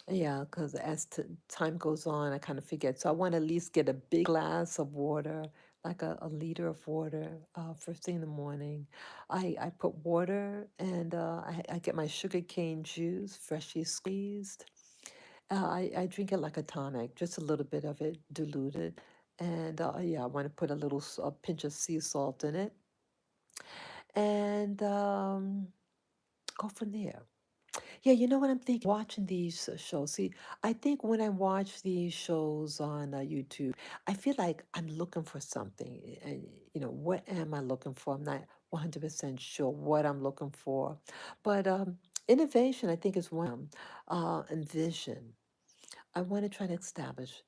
Yeah, because as time goes on, I kind of forget. So I want to at least get a big glass of water, like a liter of water, first thing in the morning. I put water and I get my sugar cane juice, freshly squeezed. I drink it like a tonic, just a little bit of it diluted. And yeah, I want to put a pinch of sea salt in it and go from there. Yeah, you know what I'm thinking? Watching these shows. See, I think when I watch these shows on YouTube, I feel like I'm looking for something. And, what am I looking for? I'm not 100% sure what I'm looking for. But innovation, I think, is one of them. And vision. I want to try to establish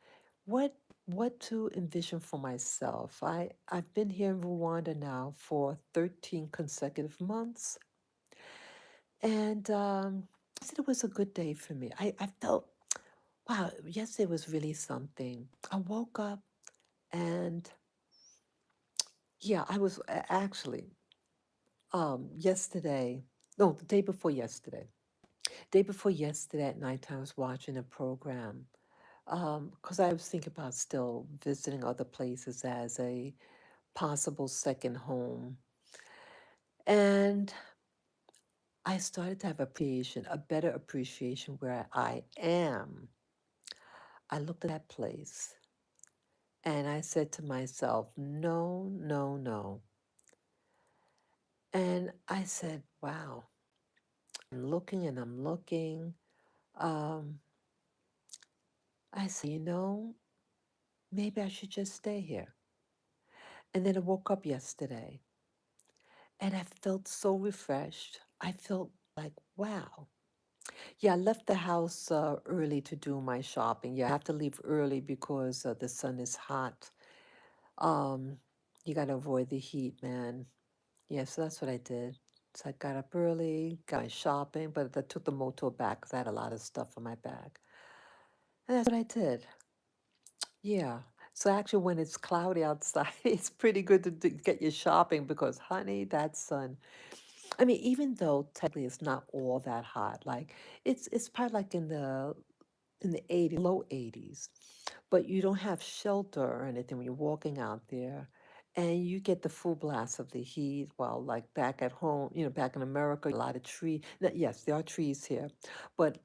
what what to envision for myself. I've been here in Rwanda now for 13 consecutive months. And I said it was a good day for me. I felt, wow, yesterday was really something. I woke up and yeah, I was actually yesterday, no, the day before yesterday at night, I was watching a program because I was thinking about still visiting other places as a possible second home. And I started to have appreciation, a better appreciation where I am. I looked at that place and I said to myself, no, no, no. And I said, wow, I'm looking and I'm looking. Um, I said, maybe I should just stay here. And then I woke up yesterday and I felt so refreshed. I felt like, wow. Yeah, I left the house early to do my shopping. Yeah, I have to leave early because the sun is hot. Um, you got to avoid the heat, man. Yeah, so that's what I did. So I got up early, got my shopping, but I took the motor back because I had a lot of stuff on my bag. And that's what I did. Yeah. So actually, when it's cloudy outside, it's pretty good to get your shopping because, honey, that sun. I mean, even though technically it's not all that hot, like it's probably like in the 80s, low 80s, but you don't have shelter or anything when you're walking out there, and you get the full blast of the heat. While like back at home, back in America, a lot of tree. Yes, there are trees here, but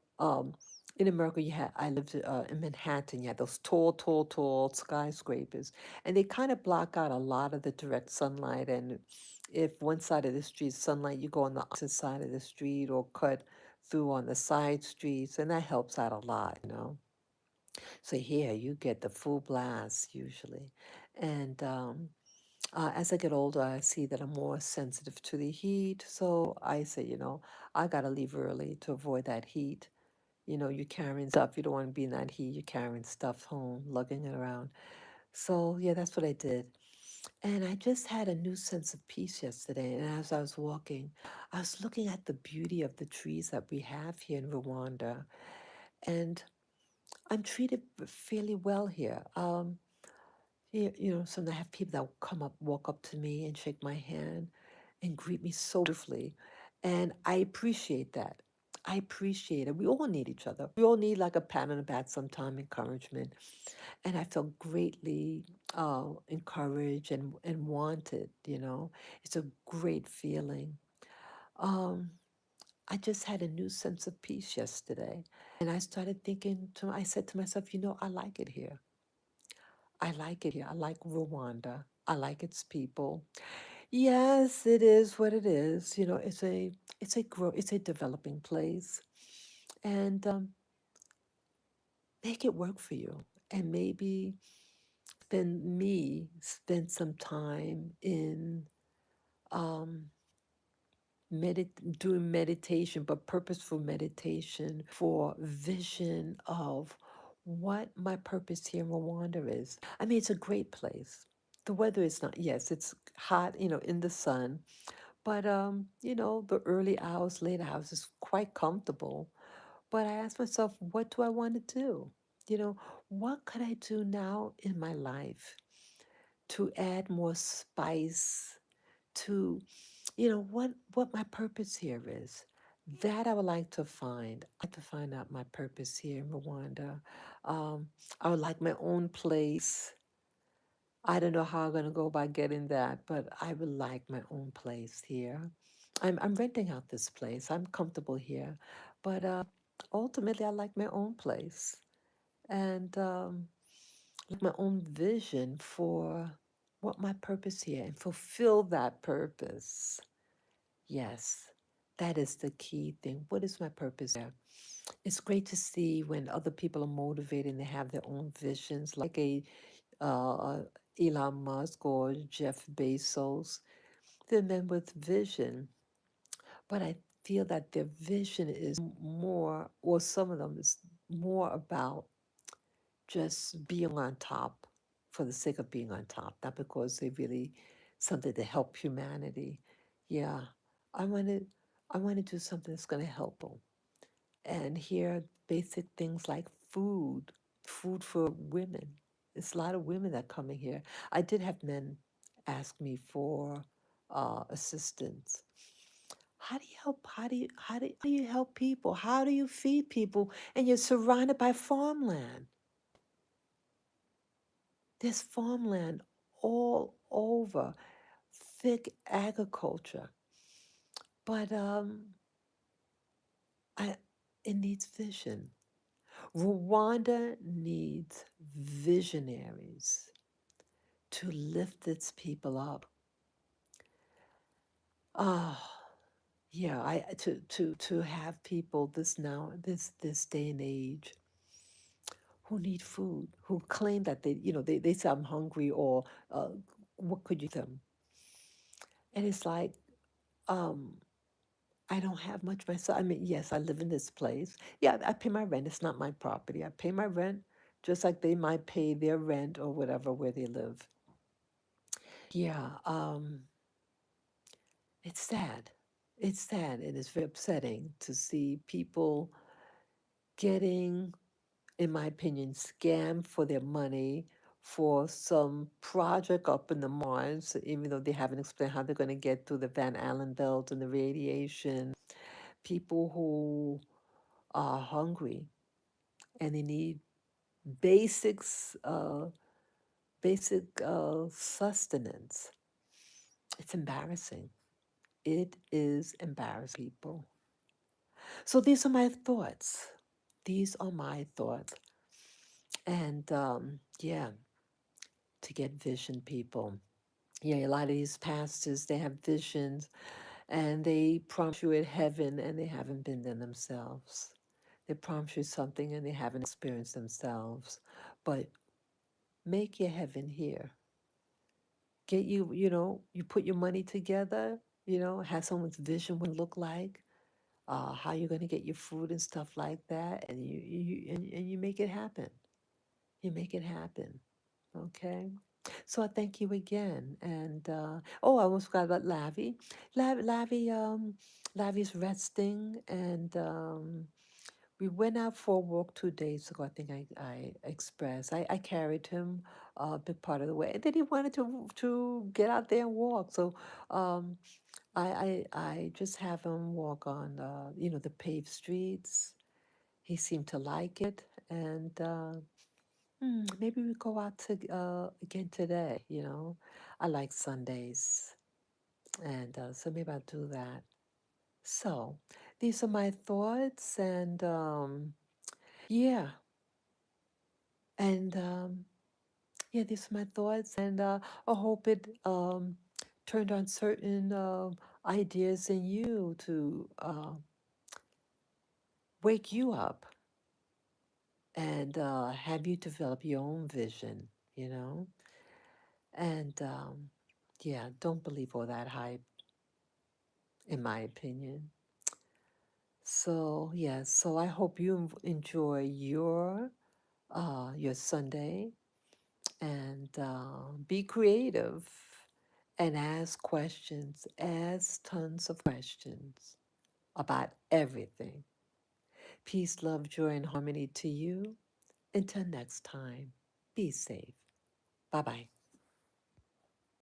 in America, I lived in Manhattan. You had those tall, tall, tall skyscrapers, and they kind of block out a lot of the direct sunlight. And if one side of the street is sunlight, you go on the opposite side of the street or cut through on the side streets, and that helps out a lot. So here you get the full blast usually. And as I get older, I see that I'm more sensitive to the heat. So I say, I got to leave early to avoid that heat. You're carrying stuff. You don't want to be in that heat. You're carrying stuff home, lugging it around. So, yeah, that's what I did. And I just had a new sense of peace yesterday. And as I was walking, I was looking at the beauty of the trees that we have here in Rwanda. And I'm treated fairly well here. Sometimes I have people that will walk up to me and shake my hand and greet me so beautifully. And I appreciate that. I appreciate it. We all need each other. We all need like a pat on the back sometime, encouragement. And I felt greatly encouraged and wanted. It's a great feeling. Um, I just had a new sense of peace yesterday. And I started I said to myself, I like it here. I like it here. I like Rwanda. I like its people. Yes, it is what it is. It's a developing place. And make it work for you. And maybe spend some time in um doing meditation, but purposeful meditation for vision of what my purpose here in Rwanda is. I mean, it's a great place. The weather is not, yes, it's hot, in the sun, but the early hours, late hours is quite comfortable. But I asked myself, what do I want to do? You know, what could I do now in my life to add more spice to what my purpose here is. That I would like to find. I'd like to find out my purpose here in Rwanda. Um, I would like my own place. I don't know how I'm going to go about getting that, but I would like my own place here. I'm renting out this place. I'm comfortable here, but ultimately, I like my own place and like my own vision for what my purpose here and fulfill that purpose. Yes, that is the key thing. What is my purpose there? It's great to see when other people are motivated and they have their own visions, like a uh, Elon Musk or Jeff Bezos. They're men with vision, but I feel that their vision is more, or some of them is more about just being on top for the sake of being on top, not because they really something to help humanity. Yeah, I want to I want to do something that's going to help them. And here, basic things like food for women. There's a lot of women that come in here. I did have men ask me for assistance. How do you help? How do you help people? How do you feed people? And you're surrounded by farmland. There's farmland all over, thick agriculture, but I, it needs vision. Rwanda needs visionaries to lift its people up. Ah, yeah, I to have people this day and age who need food, who claim that they say I'm hungry or what could you them? And it's like um I don't have much myself. I mean, yes, I live in this place. Yeah, I pay my rent. It's not my property. I pay my rent just like they might pay their rent or whatever where they live. Yeah, it's sad. It's sad and it's very upsetting to see people getting, in my opinion, scammed for their money for some project up in the Mars, even though they haven't explained how they're going to get through the Van Allen belt and the radiation. People who are hungry and they need basics, basic sustenance. It's embarrassing. It is embarrassing, people. So these are my thoughts. These are my thoughts. And yeah, to get vision, people. Yeah, a lot of these pastors, they have visions and they promise you at heaven and they haven't been there themselves. They promise you something and they haven't experienced themselves. But make your heaven here. Get you, you put your money together, have someone's vision what it look like, how you're going to get your food and stuff like that, and you make it happen. You make it happen. Okay. So I thank you again. And oh, I almost forgot about Lavi. Lavi's resting, and we went out for a walk 2 days ago. I think I expressed. I carried him a big part of the way. And then he wanted to get out there and walk. So um, I just have him walk on the paved streets. He seemed to like it, and maybe we go out to again today. I like Sundays, and so maybe I'll do that. So these are my thoughts, and yeah, and yeah, these are my thoughts, and I hope it turned on certain ideas in you to wake you up and have you develop your own vision, you know? And yeah, don't believe all that hype, in my opinion. So, yeah, so I hope you enjoy your Sunday and be creative and ask questions, ask tons of questions about everything. Peace, love, joy, and harmony to you. Until next time, be safe. Bye bye.